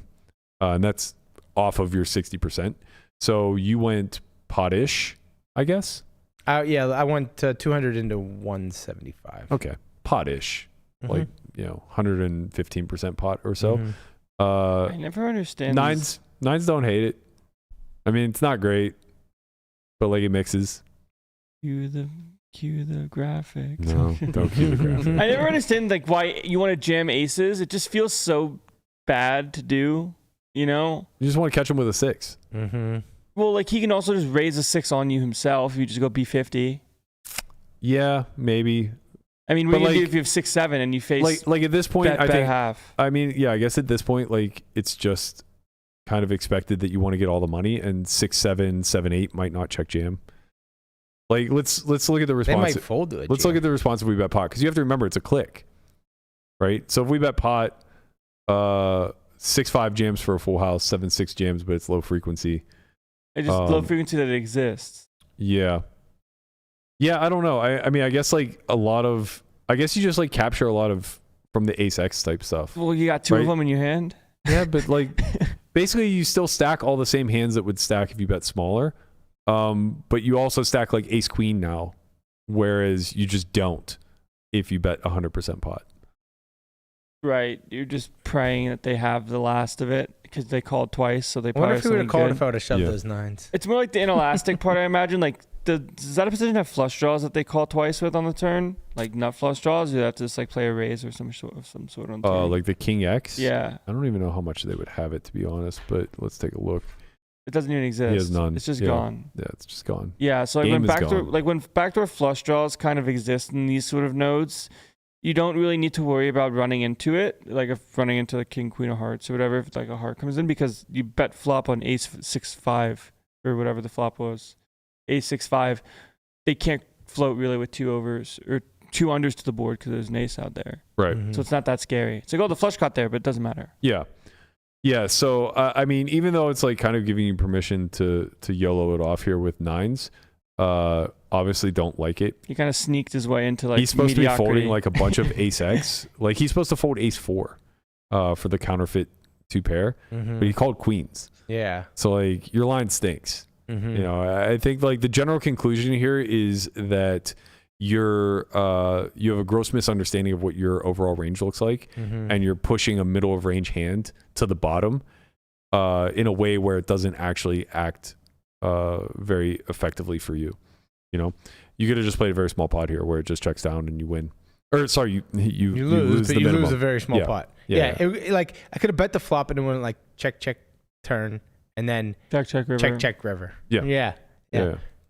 And that's off of your 60%. So you went pot-ish, I guess? Yeah, I went 200 into 175. Okay. Pot-ish. Like, 115% pot or so. I never understand. Nines don't hate it. I mean, it's not great, but like it mixes. Cue the graphic. No, don't cue the graphic. I never understand like why you want to jam aces. It just feels so bad to do. You just want to catch him with a 6. Well, like he can also just raise a 6 on you himself if you just go B50. Yeah, maybe. I mean, what do you do if you have 6-7 and you face like at this point, bet, I think half? I mean, yeah, I guess at this point, like it's just kind of expected that you want to get all the money, and 6-7, 7-8 might not check jam. Like let's look at the response. They might fold to it. Let's look at the response if we bet pot, because you have to remember it's a click, right? So if we bet pot, 6-5 jams for a full house, 7-6 jams, but it's low frequency. It's just low frequency that exists. Yeah. Yeah, I don't know. I mean, I guess like I guess you just like capture a lot of from the ace X type stuff. Well, you got two of them in your hand. Yeah, but like basically you still stack all the same hands that would stack if you bet smaller. But you also stack like ace queen now, whereas you just don't if you bet 100% pot. Right. You're just praying that they have the last of it because they called twice, so they I probably wonder if we would have called good. if I would have shoved those nines. It's more like the inelastic part, I imagine. Like, does that position have flush draws that they call twice with on the turn? Like nut flush draws? You have to just like play a raise or some sort on the turn. Like the king X? Yeah. I don't even know how much they would have it, to be honest, but let's take a look. It doesn't even exist. He has none. It's just gone. Yeah, it's just gone. Yeah, so like when backdoor flush draws kind of exist in these sort of nodes, you don't really need to worry about running into it, like if running into the king, queen of hearts or whatever, if like a heart comes in, because you bet flop on ace 6-5 or whatever the flop was, ace 6-5. They can't float really with 2 overs or 2 unders to the board because there's an ace out there. Right. So it's not that scary. It's like, oh, the flush caught there, but it doesn't matter. Yeah. Yeah, so I mean, even though it's like kind of giving you permission to YOLO it off here with nines, obviously don't like it. He kind of sneaked his way into like he's supposed mediocrity. to be folding like a bunch of ace X. Like he's supposed to fold ace 4 for the counterfeit 2 pair, but he called queens. Yeah. So like your line stinks. You know, I think like the general conclusion here is that you have a gross misunderstanding of what your overall range looks like, and you're pushing a middle of range hand to the bottom in a way where it doesn't actually act very effectively for you. You know, you could have just played a very small pot here where it just checks down and you win. Or sorry, you lose the minimum. Lose a very small pot. Yeah. Like I could have bet the flop and it went like check turn and then check river. Check river. Yeah.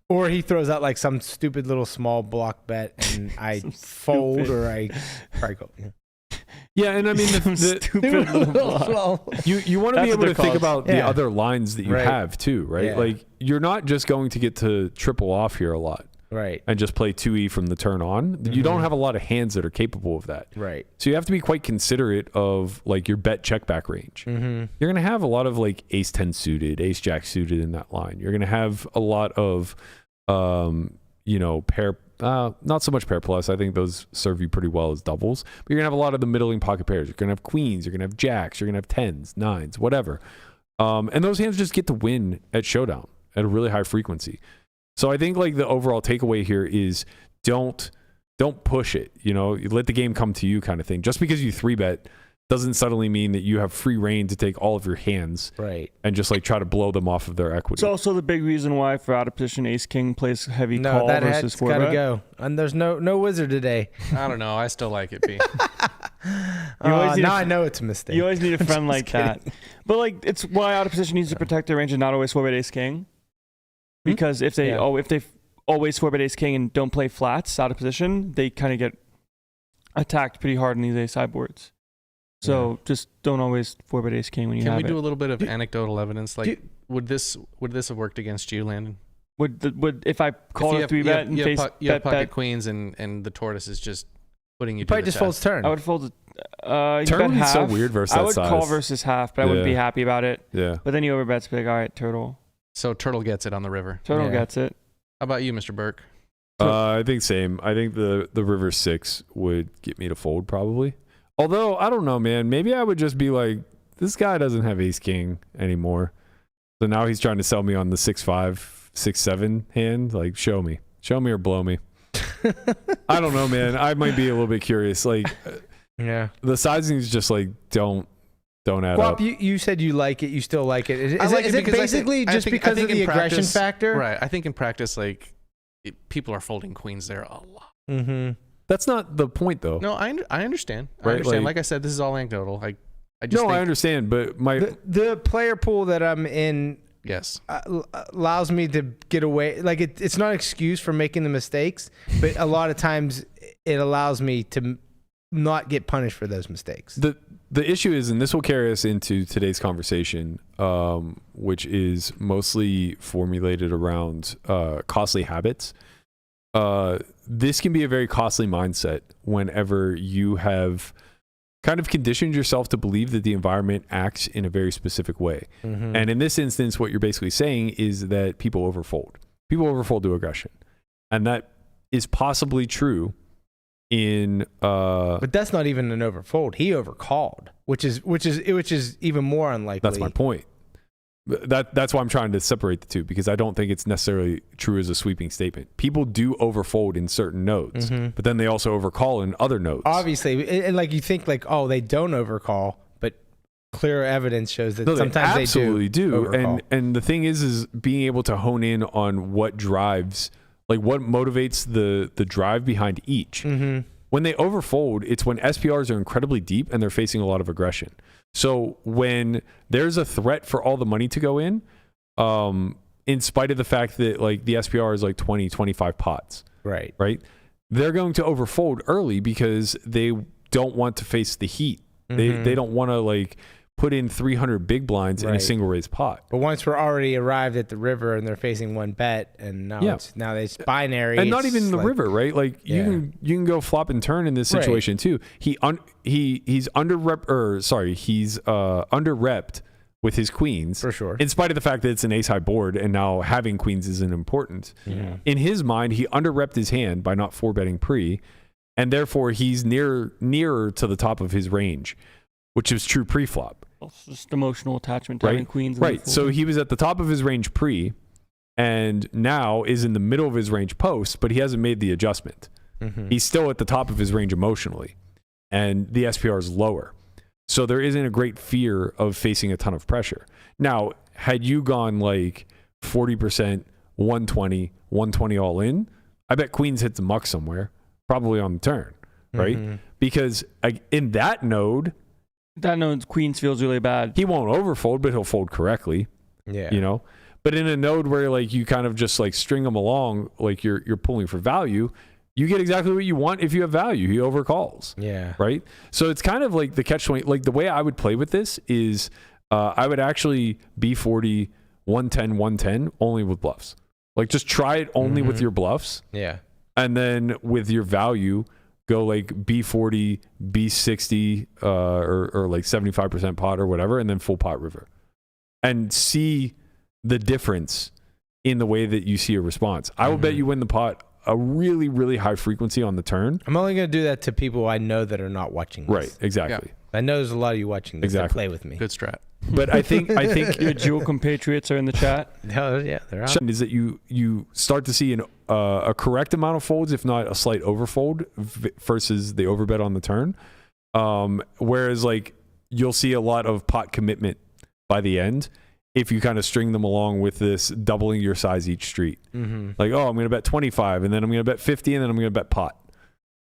Or he throws out like some stupid little small block bet and I fold or I probably go. Yeah, and I mean the stupid little you want to be able to think about the other lines that you have too, right? Yeah. Like you're not just going to get to triple off here a lot. Right. And just play 2E from the turn on. You don't have a lot of hands that are capable of that. Right. So you have to be quite considerate of like your bet check back range. You're going to have a lot of like ace 10 suited, ace jack suited in that line. You're going to have a lot of, pair, not so much pair plus. I think those serve you pretty well as doubles. But you're going to have a lot of the middling pocket pairs. You're going to have queens. You're going to have jacks. You're going to have tens, nines, whatever. And those hands just get to win at showdown at a really high frequency. So I think like the overall takeaway here is don't push it. You know, you let the game come to you kind of thing. Just because you 3-bet doesn't suddenly mean that you have free reign to take all of your hands and just like try to blow them off of their equity. It's also the big reason why for out of position ace king plays heavy call that versus 4-bet. Gotta go. And there's no wizard today. I don't know. I still like it, B. I know it's a mistake. You always need a friend like that. But like it's why out of position needs to protect their range and not always 4-bet ace king. Because if they always 4-bet ace king and don't play flats out of position, they kind of get attacked pretty hard in these ace sideboards. So just don't always 4-bet ace king when you have it. Can we do a little bit of anecdotal evidence? Like, would this have worked against you, Landon? Would if I call a 3-bet and face you have pocket bet queens and the tortoise is just putting you to probably the just test. folds turn. I would fold turn would be so weird versus I that would size. call versus half, but I wouldn't be happy about it. Yeah. But then you overbets, be like, all right, turtle. So turtle gets it on the river. Turtle gets it. How about you, Mr. Burke? I think same. I think the river 6 would get me to fold probably. Although I don't know, man. Maybe I would just be like, this guy doesn't have ace king anymore. So now he's trying to sell me on the 6-5, 6-7 hand. Like, show me or blow me. I don't know, man. I might be a little bit curious. Like, the sizing is just like don't add up. You said you like it. You still like it. Is it because basically just because of the aggression factor? Right. I think in practice, like people are folding queens there a lot. Mm-hmm. That's not the point, though. No, I understand. Right? I understand. Like I said, this is all anecdotal. I just I think, understand, but the player pool that I'm in allows me to get away. Like it's not an excuse for making the mistakes, but a lot of times it allows me to not get punished for those mistakes. The issue is, and this will carry us into today's conversation, which is mostly formulated around costly habits. This can be a very costly mindset whenever you have kind of conditioned yourself to believe that the environment acts in a very specific way. Mm-hmm. And in this instance, what you're basically saying is that people overfold. People overfold to aggression. And that is possibly true in but that's not even an overfold. He overcalled, which is even more unlikely. That's my point. That's why I'm trying to separate the two, because I don't think it's necessarily true as a sweeping statement. People do overfold in certain nodes, but then they also overcall in other nodes. Obviously, and like you think like, oh, they don't overcall, but clear evidence shows that sometimes they absolutely do. overcall. And the thing is being able to hone in on what drives, like what motivates the drive behind each. Mm-hmm. When they overfold, it's when SPRs are incredibly deep and they're facing a lot of aggression. So when there's a threat for all the money to go in spite of the fact that like the SPR is like 20, 25 pots, right? They're going to overfold early because they don't want to face the heat. They don't want to like put in 300 big blinds in a single raised pot. But once we're already arrived at the river and they're facing one bet, and now it's binary, and not even the river, right? Like you can go flop and turn in this situation too. He's under-repped with his queens for sure, in spite of the fact that it's an ace high board and now having queens isn't important. Yeah. In his mind, he under-repped his hand by not 4-betting pre, and therefore he's nearer to the top of his range, which is true pre-flop. It's just emotional attachment to having queens. Right. So he was at the top of his range pre, and now is in the middle of his range post, but he hasn't made the adjustment. Mm-hmm. He's still at the top of his range emotionally, and the SPR is lower. So there isn't a great fear of facing a ton of pressure. Now, had you gone like 40%, 120, 120 all in, I bet queens hits the muck somewhere, probably on the turn, right? Mm-hmm. Because in that node, queens feels really bad. he won't overfold, but he'll fold correctly. Yeah. You know? But in a node where like you kind of just like string them along, like you're pulling for value, you get exactly what you want if you have value. He overcalls. Yeah. Right? So it's kind of like the catch-20. Like the way I would play with this is I would actually B40, 110, 110 only with bluffs. Like just try it only with your bluffs. Yeah. And then with your value, go like B40, B60, or like 75% pot or whatever, and then full pot river. And see the difference in the way that you see a response. I will bet you win the pot a really, really high frequency on the turn. I'm only going to do that to people I know that are not watching this. Right, exactly. I know there's a lot of you watching this that play with me. Good strat. But I think Your Jewel compatriots are in the chat. Oh, yeah, they're out. is that you start to see a correct amount of folds, if not a slight overfold versus the overbet on the turn. Whereas like you'll see a lot of pot commitment by the end if you kind of string them along with this doubling your size each street. Mm-hmm. Like, oh, I'm going to bet 25 and then I'm going to bet 50 and then I'm going to bet pot,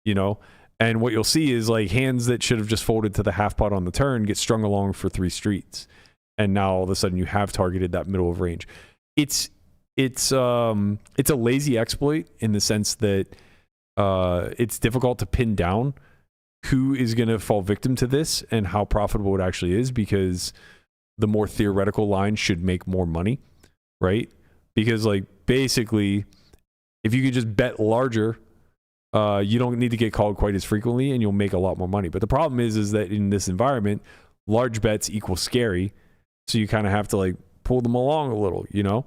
you know? And what you'll see is like hands that should have just folded to the half pot on the turn get strung along for 3 streets. And now all of a sudden you have targeted that middle of range. It's a lazy exploit in the sense that it's difficult to pin down who is going to fall victim to this and how profitable it actually is, because the more theoretical line should make more money, right? Because like basically if you could just bet larger, you don't need to get called quite as frequently and you'll make a lot more money. But the problem is that in this environment, large bets equal scary. So you kind of have to like pull them along a little, you know?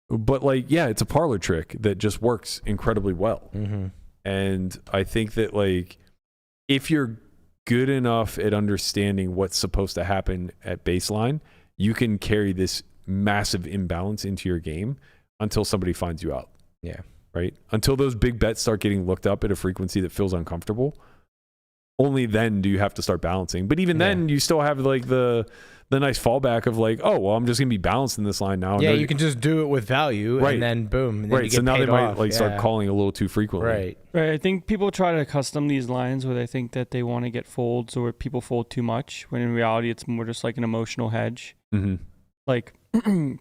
But like, yeah, it's a parlor trick that just works incredibly well. Mm-hmm. And I think that like, if you're good enough at understanding what's supposed to happen at baseline, you can carry this massive imbalance into your game until somebody finds you out. Yeah. Right? Until those big bets start getting looked up at a frequency that feels uncomfortable. Only then do you have to start balancing. But even then, you still have like the nice fallback of like, oh, well, I'm just gonna be balanced in this line now. Yeah, you can just do it with value, and then boom. And then you get so now paid they might off. like start calling a little too frequently. Right. I think people try to custom these lines where they think that they want to get folds or people fold too much, when in reality it's more just like an emotional hedge. Mm-hmm. like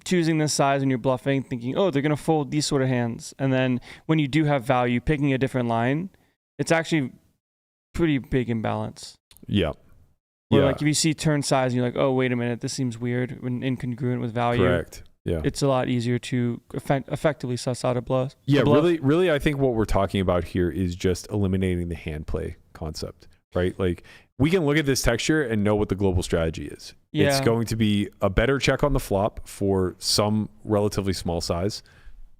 choosing this size when you're bluffing, thinking, oh, they're going to fold these sort of hands. And then when you do have value, picking a different line, it's actually pretty big imbalance. Yeah. Where like if you see turn size and you're like, oh, wait a minute, this seems weird when incongruent with value. Correct. Yeah. It's a lot easier to effectively suss out a bluff. Yeah, really, I think what we're talking about here is just eliminating the hand play concept, right? Like we can look at this texture and know what the global strategy is. Yeah. It's going to be a better check on the flop for some relatively small size.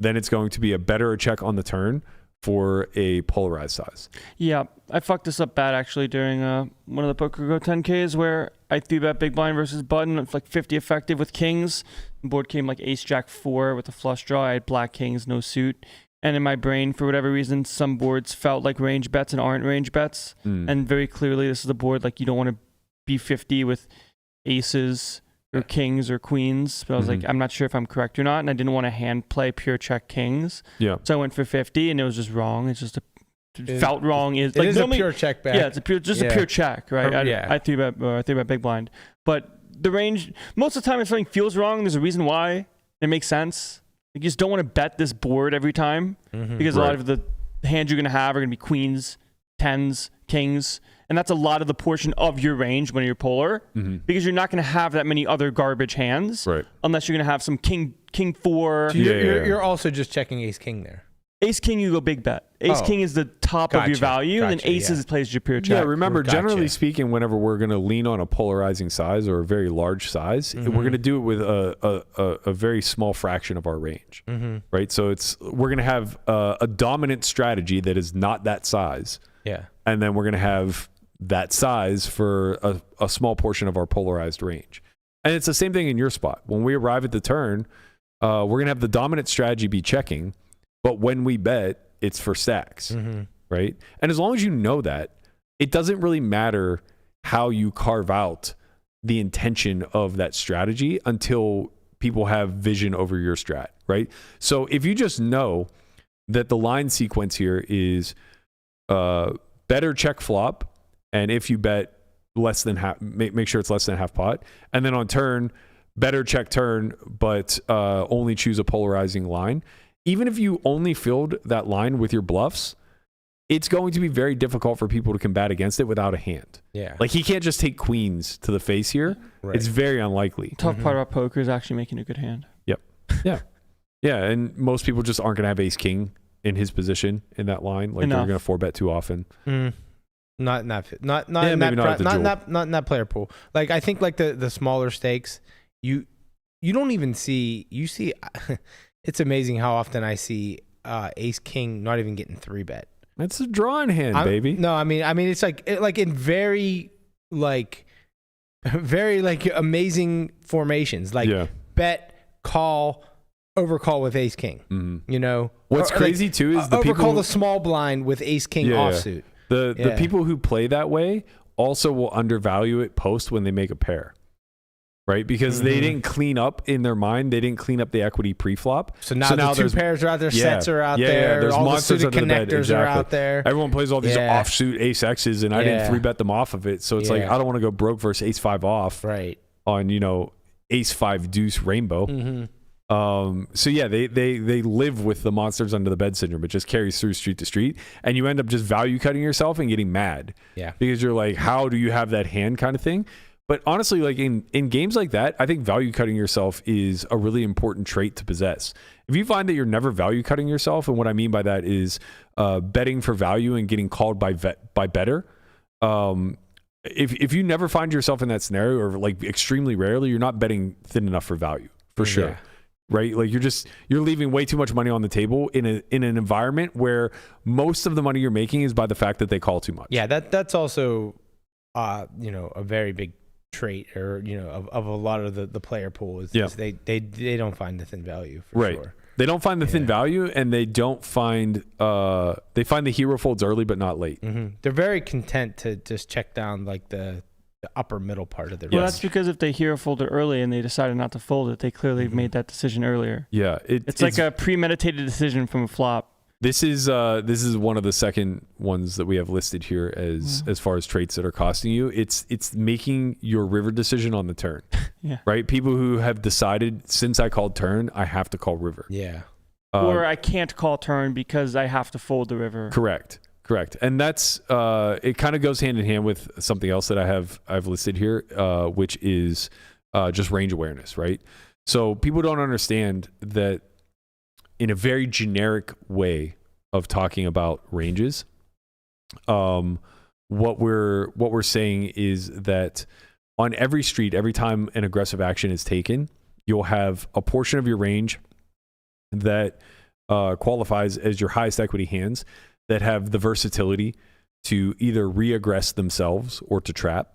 Then it's going to be a better check on the turn for a polarized size. Yeah, I fucked this up bad actually during one of the Poker Go 10Ks where I 3-bet big blind versus button. It's like 50 effective with kings. The board came like ace jack 4 with a flush draw. I had black kings, no suit. And in my brain, for whatever reason, some boards felt like range bets and aren't range bets. And very clearly, this is a board like you don't want to be 50 with aces or kings or queens. But I was like, I'm not sure if I'm correct or not. And I didn't want to hand play pure check kings. Yeah. So I went for 50 and it was just wrong. It's just felt wrong. It like is a pure check back. Yeah, it's a pure check, right? I 3-bet big blind. But the range, most of the time if something feels wrong, there's a reason why. It makes sense. You just don't want to bet this board every time because a lot of the hands you're going to have are going to be queens, tens, kings. And that's a lot of the portion of your range when you're polar because you're not going to have that many other garbage hands unless you're going to have some king 4. So you're also just checking ace king there. Ace king, you go big bet. Ace king is the top of your value, and then aces plays your pure check. Yeah, remember, generally speaking, whenever we're going to lean on a polarizing size or a very large size, we're going to do it with a very small fraction of our range, right? So we're going to have a dominant strategy that is not that size, and then we're going to have that size for a small portion of our polarized range. And it's the same thing in your spot. When we arrive at the turn, we're going to have the dominant strategy be checking, but when we bet, it's for stacks, right? And as long as you know that, it doesn't really matter how you carve out the intention of that strategy until people have vision over your strat, right? So if you just know that the line sequence here is better check flop, and if you bet less than half, make sure it's less than half pot, and then on turn, better check turn, but only choose a polarizing line. Even if you only filled that line with your bluffs, it's going to be very difficult for people to combat against it without a hand. Yeah. Like he can't just take queens to the face here. Right. It's very unlikely. Tough part about poker is actually making a good hand. Yep. Yeah. Yeah. And most people just aren't going to have ace king in his position in that line. Like they're going to 4-bet too often. Not in that player pool. Like I think like the smaller stakes, you don't even see, it's amazing how often I see ace king not even getting 3-bet. That's a drawing hand, baby. No, I mean it's like in very amazing formations, like bet, call, overcall with ace king. You know what's crazy too is the overcall people the small blind with ace king offsuit. The people who play that way also will undervalue it post when they make a pair. Right? Because they didn't clean up in their mind. They didn't clean up the equity pre-flop. So now the two pairs are out there, sets are out there, there's all monsters the suited connectors are out there. Everyone plays all these offsuit ace X's, and I didn't 3-bet them off of it. So it's like, I don't want to go broke versus ace 5 off on, ace 5 deuce rainbow. So yeah, they live with the monsters under the bed syndrome. It just carries through street to street, and you end up just value cutting yourself and getting mad. Yeah. Because you're like, how do you have that hand kind of thing? But honestly, like in games like that, I think value cutting yourself is a really important trait to possess. If you find that you're never value cutting yourself, and what I mean by that is betting for value and getting called by better. If you never find yourself in that scenario, or like extremely rarely, you're not betting thin enough for value for sure. Right? Like you're leaving way too much money on the table in an environment where most of the money you're making is by the fact that they call too much. Yeah, that's also a very big trait, or of a lot of the player pool is they don't find the thin value for sure. They don't find the thin value, and they don't find they find the hero folds early but not late. They're very content to just check down like the upper middle part of their Well, that's because if they hero fold it early and they decided not to fold it, they clearly made that decision earlier. Yeah. It's like a premeditated decision from a flop. This is one of the second ones that we have listed here as far as traits that are costing you. It's making your river decision on the turn. Yeah. Right? People who have decided, since I called turn, I have to call river. Yeah. Or I can't call turn because I have to fold the river. Correct. And that's it kind of goes hand in hand with something else that I've listed here, which is just range awareness, right? So people don't understand that in a very generic way of talking about ranges, what we're saying is that on every street, every time an aggressive action is taken, you'll have a portion of your range that qualifies as your highest equity hands that have the versatility to either re-aggress themselves or to trap.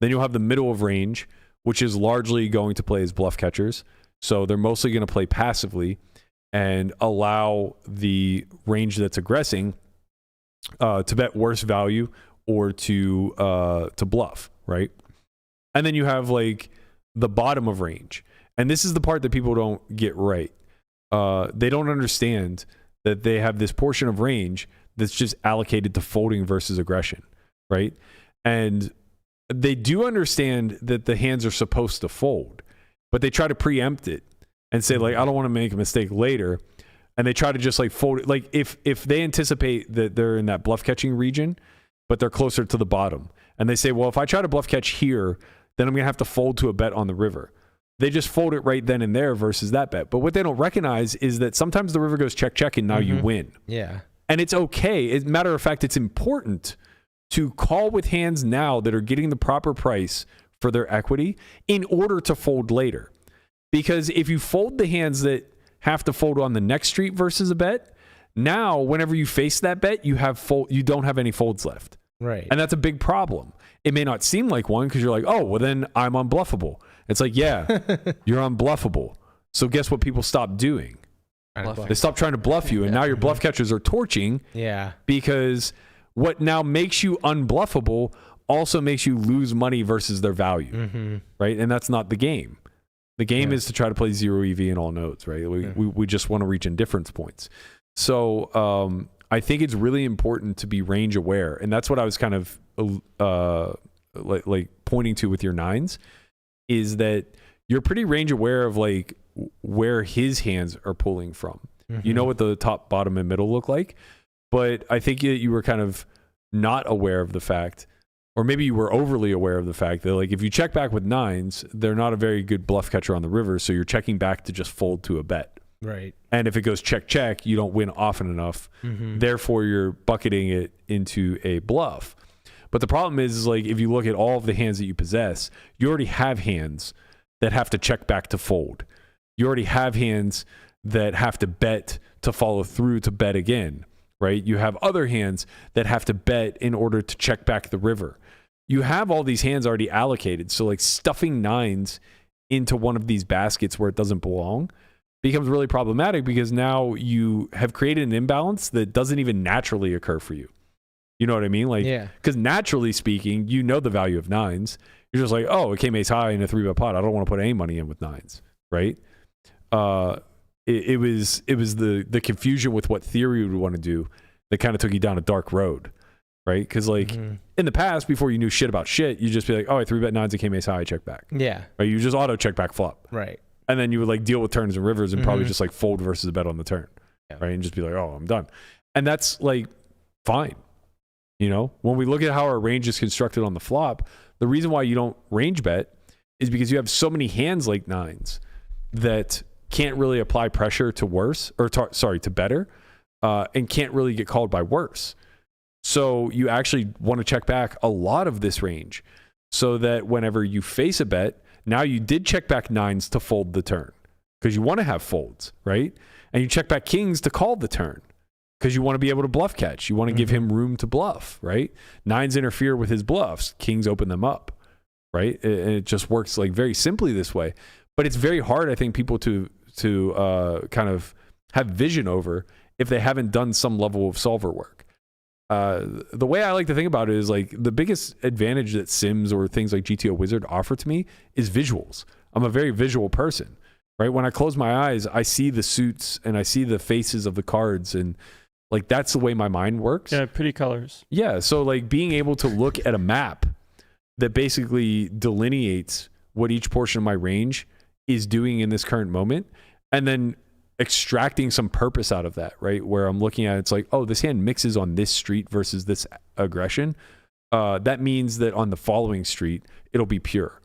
Then you'll have the middle of range, which is largely going to play as bluff catchers. So they're mostly going to play passively and allow the range that's aggressing to bet worse value or to bluff, right? And then you have like the bottom of range. And this is the part that people don't get right. They don't understand that they have this portion of range that's just allocated to folding versus aggression, right? And they do understand that the hands are supposed to fold, but they try to preempt it and say, like, I don't want to make a mistake later. And they try to just like fold it. Like if they anticipate that they're in that bluff catching region, but they're closer to the bottom, and they say, well, if I try to bluff catch here, then I'm going to have to fold to a bet on the river. They just fold it right then and there versus that bet. But what they don't recognize is that sometimes the river goes check, check, and now you win. Yeah. And it's okay. As a matter of fact, it's important to call with hands now that are getting the proper price for their equity in order to fold later. Because if you fold the hands that have to fold on the next street versus a bet, now whenever you face that bet, you don't have any folds left. Right. And that's a big problem. It may not seem like one because you're like, oh, well then I'm unbluffable. It's like, yeah, you're unbluffable. So guess what people stop doing? They stop trying to bluff you, and now your bluff catchers are torching. Yeah. Because what now makes you unbluffable also makes you lose money versus their value, right? And that's not the game. The game is to try to play zero EV in all nodes, right? We just want to reach indifference points. So I think it's really important to be range aware, and that's what I was kind of like pointing to with your nines, is that you're pretty range aware of like where his hands are pulling from. You know what the top, bottom, and middle look like, but I think you were kind of not aware of the fact, or maybe you were overly aware of the fact that like if you check back with nines, they're not a very good bluff catcher on the river, so you're checking back to just fold to a bet. Right. And if it goes check, check, you don't win often enough. Therefore, you're bucketing it into a bluff. But the problem is like if you look at all of the hands that you possess, you already have hands that have to check back to fold. You already have hands that have to bet to follow through to bet again, right? You have other hands that have to bet in order to check back the river. You have all these hands already allocated. So like stuffing nines into one of these baskets where it doesn't belong becomes really problematic because now you have created an imbalance that doesn't even naturally occur for you. You know what I mean? Like, because naturally speaking, you know the value of nines. You're just like, oh, it came ace high in a 3-bet pot. I don't want to put any money in with nines, right? It was the confusion with what theory would want to do that kind of took you down a dark road, right? Because like in the past, before you knew shit about shit, you just be like, oh, I 3-bet nines, it came ace high, I check back. Yeah. Right? You just auto check back flop. Right. And then you would like deal with turns and rivers and probably just like fold versus a bet on the turn, right? And just be like, oh, I'm done. And that's like fine. You know, when we look at how our range is constructed on the flop, the reason why you don't range bet is because you have so many hands like nines that can't really apply pressure to worse, or to better, and can't really get called by worse. So you actually want to check back a lot of this range so that whenever you face a bet, now you did check back nines to fold the turn because you want to have folds, right? And you check back kings to call the turn because you want to be able to bluff catch. You want to give him room to bluff, right? Nines interfere with his bluffs. Kings open them up, right? And it just works like very simply this way. But it's very hard, I think, people to kind of have vision over if they haven't done some level of solver work. The way I like to think about it is like the biggest advantage that Sims or things like GTO Wizard offer to me is visuals. I'm a very visual person, right? When I close my eyes, I see the suits and I see the faces of the cards, and Like that's the way my mind works. Yeah, pretty colors. Yeah, so like being able to look at a map that basically delineates what each portion of my range is doing in this current moment, and then extracting some purpose out of that, right? Where I'm looking at it's like, oh, this hand mixes on this street versus this aggression. That means that on the following street, it'll be pure,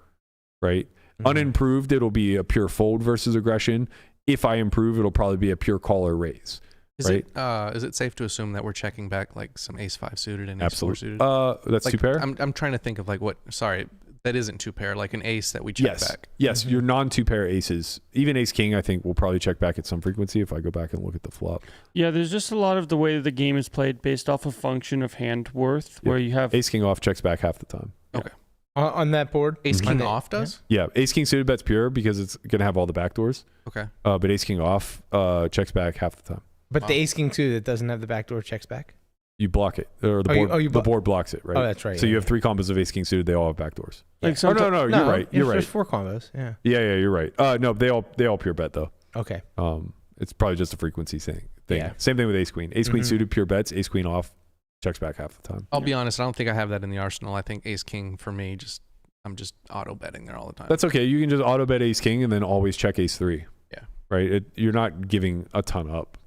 right? Mm-hmm. Unimproved, it'll be a pure fold versus aggression. If I improve, it'll probably be a pure call or raise. Is it safe to assume that we're checking back like some ace 5 suited and ace 4 suited? That's like, two pair. I'm trying to think of like what. Sorry, that isn't two pair. Like an ace that we check back. Yes, your non two pair aces, even ace king, I think will probably check back at some frequency if I go back and look at the flop. Yeah, there's just a lot of the way that the game is played based off a function of hand worth, where you have ace king off checks back half the time. Okay. On that board, ace king off does. Yeah, ace king suited bets pure because it's gonna have all the backdoors. Okay. But ace king off checks back half the time. But the ace king suited that doesn't have the backdoor checks back. You block it, or the board. The board blocks it, right? Oh, that's right. So you have 3 combos of ace king suited. They all have backdoors. Like no, you're right. You're right. There's 4 combos. Yeah. Yeah, you're right. No, they all pure bet though. Okay. It's probably just a frequency thing. Yeah. Same thing with ace queen. Ace queen suited pure bets. Ace queen off checks back half the time. I'll be honest. I don't think I have that in the arsenal. I think ace king for me I'm just auto betting there all the time. That's okay. You can just auto bet ace king and then always check ace 3. Yeah. Right. You're not giving a ton up.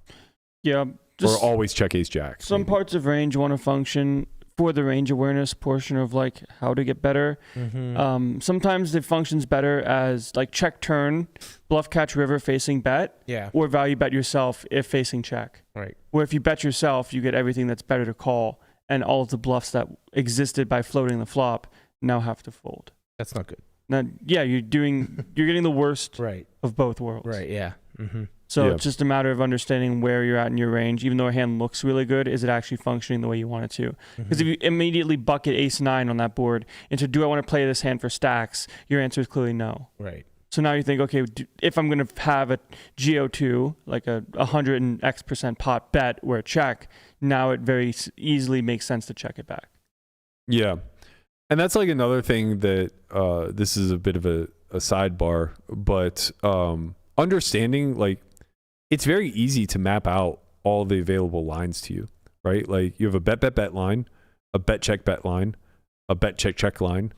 Yeah. Or always check ace jack. Some parts of range want to function for the range awareness portion of like how to get better. Sometimes it functions better as like check turn, bluff catch river facing bet, or value bet yourself if facing check. Right. Where if you bet yourself, you get everything that's better to call, and all of the bluffs that existed by floating the flop now have to fold. That's not good. Now, yeah, you're getting the worst of both worlds. Right. Yeah. So it's just a matter of understanding where you're at in your range. Even though a hand looks really good, is it actually functioning the way you want it to? Because if you immediately bucket ace 9 on that board into do I want to play this hand for stacks, your answer is clearly no. Right. So now you think, okay, if I'm going to have a GO2, like a 100 and X% pot bet where check, now it very easily makes sense to check it back. Yeah. And that's like another thing that this is a bit of a sidebar, but understanding like it's very easy to map out all the available lines to you, right? Like you have a bet line, a bet line, a bet check line,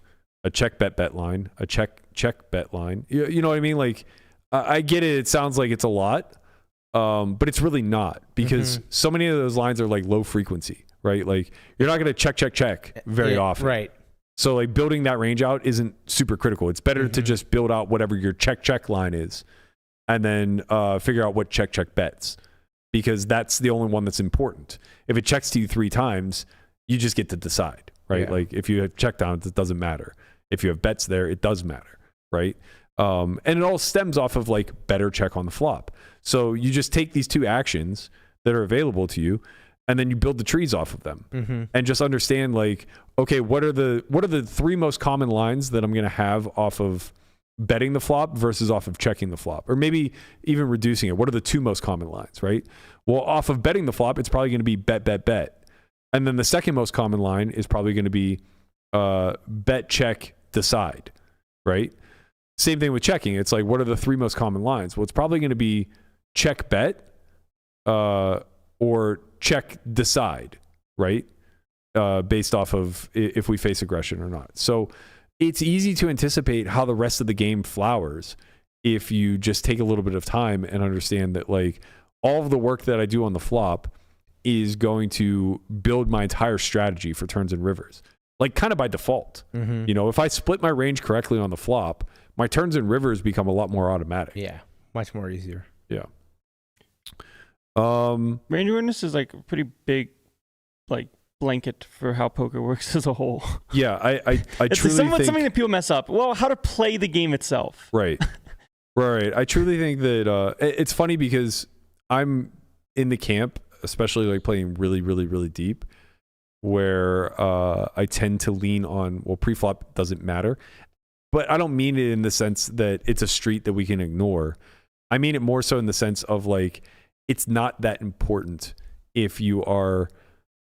a check bet line, a check bet line. You know what I mean? Like I get it. It sounds like it's a lot, but it's really not because so many of those lines are like low frequency, right? Like you're not going to check very often. Right. So like building that range out isn't super critical. It's better to just build out whatever your check line is and then figure out what check bets because that's the only one that's important. If it checks to you 3 times, you just get to decide, right? Yeah. Like if you have check downs, it doesn't matter. If you have bets there, it does matter, right? And it all stems off of like better check on the flop. So you just take these 2 actions that are available to you and then you build the trees off of them and just understand like, okay, what are the 3 most common lines that I'm going to have off of betting the flop versus off of checking the flop, or maybe even reducing it. What are the 2 most common lines, right? Well, off of betting the flop, it's probably going to be bet. And then the second most common line is probably going to be bet, check, decide, right? Same thing with checking. It's like, what are the 3 most common lines? Well, it's probably going to be check, bet, or check, decide, right? Based off of if we face aggression or not. So it's easy to anticipate how the rest of the game flowers if you just take a little bit of time and understand that like all of the work that I do on the flop is going to build my entire strategy for turns and rivers. Like kind of by default. You know, if I split my range correctly on the flop, my turns and rivers become a lot more automatic. Yeah. Much more easier. Yeah. Range awareness is like a pretty big like blanket for how poker works as a whole. Yeah, I it's truly think something that people mess up. Well, how to play the game itself. Right. I truly think that it's funny because I'm in the camp, especially like playing really, really, really deep, where I tend to lean on, well, pre-flop doesn't matter. But I don't mean it in the sense that it's a street that we can ignore. I mean it more so in the sense of like, it's not that important if you are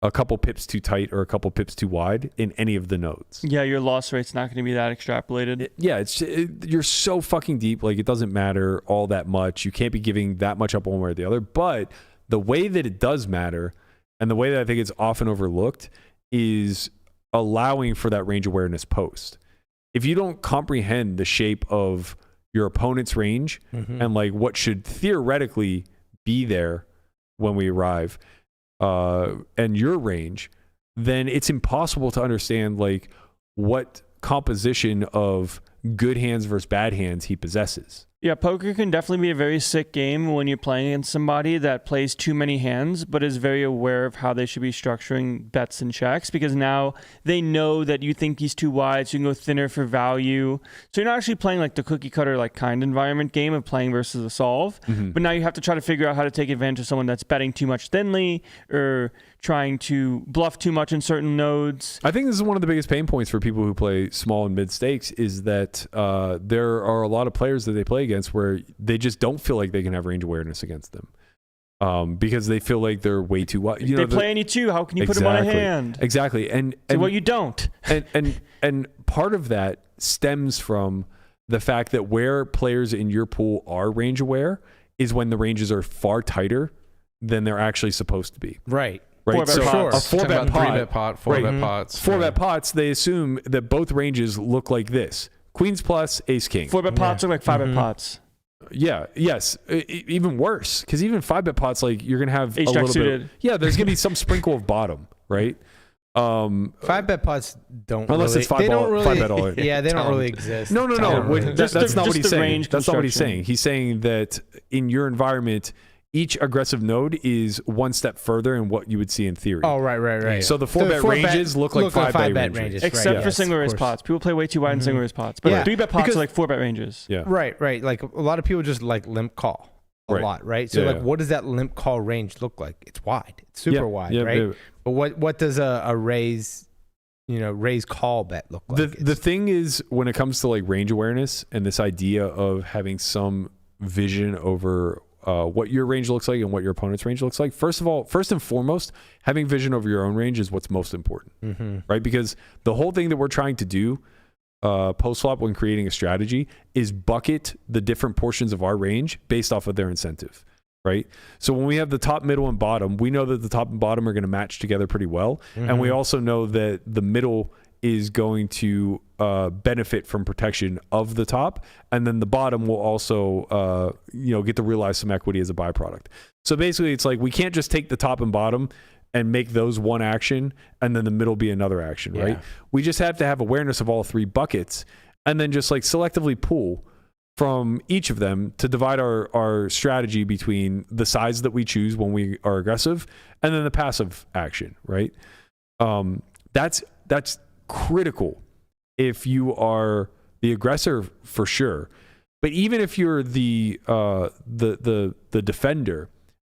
a couple pips too tight or a couple pips too wide in any of the nodes. Yeah, your loss rate's not going to be that extrapolated. You're so fucking deep. Like it doesn't matter all that much. You can't be giving that much up one way or the other. But the way that it does matter And the way that I think it's often overlooked is allowing for that range awareness post. If you don't comprehend the shape of your opponent's range and like what should theoretically be there when we arrive, and your range, then it's impossible to understand like what composition of good hands versus bad hands he possesses. Yeah, poker can definitely be a very sick game when you're playing against somebody that plays too many hands, but is very aware of how they should be structuring bets and checks, because now they know that you think he's too wide, so you can go thinner for value. So you're not actually playing like the cookie cutter, like kind environment game of playing versus the solve, but now you have to try to figure out how to take advantage of someone that's betting too much thinly or trying to bluff too much in certain nodes. I think this is one of the biggest pain points for people who play small and mid stakes is that there are a lot of players that they play against where they just don't feel like they can have range awareness against them because they feel like they're way too wide. You know, they play any two. How can you put them on a hand? Exactly. And well, you don't. and part of that stems from the fact that where players in your pool are range aware is when the ranges are far tighter than they're actually supposed to be. Right. Right. So a 4-bet pot, 3-bet pot, 4-bet pots. 4-bet pots, they assume that both ranges look like this. Queens plus, ace king. 4-bet pots are like 5-bet pots. Yeah, yes. Even worse, because even 5-bet pots, like you're going to have Ace a jack little suited. bit. Yeah, there's going to be some sprinkle of bottom, right? 5-bet pots don't unless really, it's 5-bet all in. Yeah, they don't really exist. No. Really. That's not what he's the saying. range That's not what he's construction. saying. He's saying that in your environment, each aggressive node is one step further in what you would see in theory. Oh, right. So the 4-bet ranges look like 5-bet ranges. Except right, for yes, single of raise course. pots. People play way too wide in single raise pots. But Yeah, 3-bet pots because- are like 4-bet ranges. Yeah. Right. Like a lot of people just like limp call a Right. lot, right? So Yeah, like, yeah. what does that limp call range look like? It's wide. It's super wide, Yeah, right? yeah. But what does a raise, raise call bet look like? The thing is, when it comes to like range awareness and this idea of having some vision over what your range looks like and what your opponent's range looks like, first and foremost, having vision over your own range is what's most important, right? Because the whole thing that we're trying to do post flop when creating a strategy is bucket the different portions of our range based off of their incentive, right? So when we have the top, middle, and bottom, we know that the top and bottom are going to match together pretty well, and we also know that the middle is going to benefit from protection of the top, and then the bottom will also get to realize some equity as a byproduct. So basically, it's like we can't just take the top and bottom and make those one action and then the middle be another action, right? We just have to have awareness of all three buckets and then just like selectively pull from each of them to divide our strategy between the sides that we choose when we are aggressive and then the passive action, right? That's critical if you are the aggressor for sure. But even if you're the defender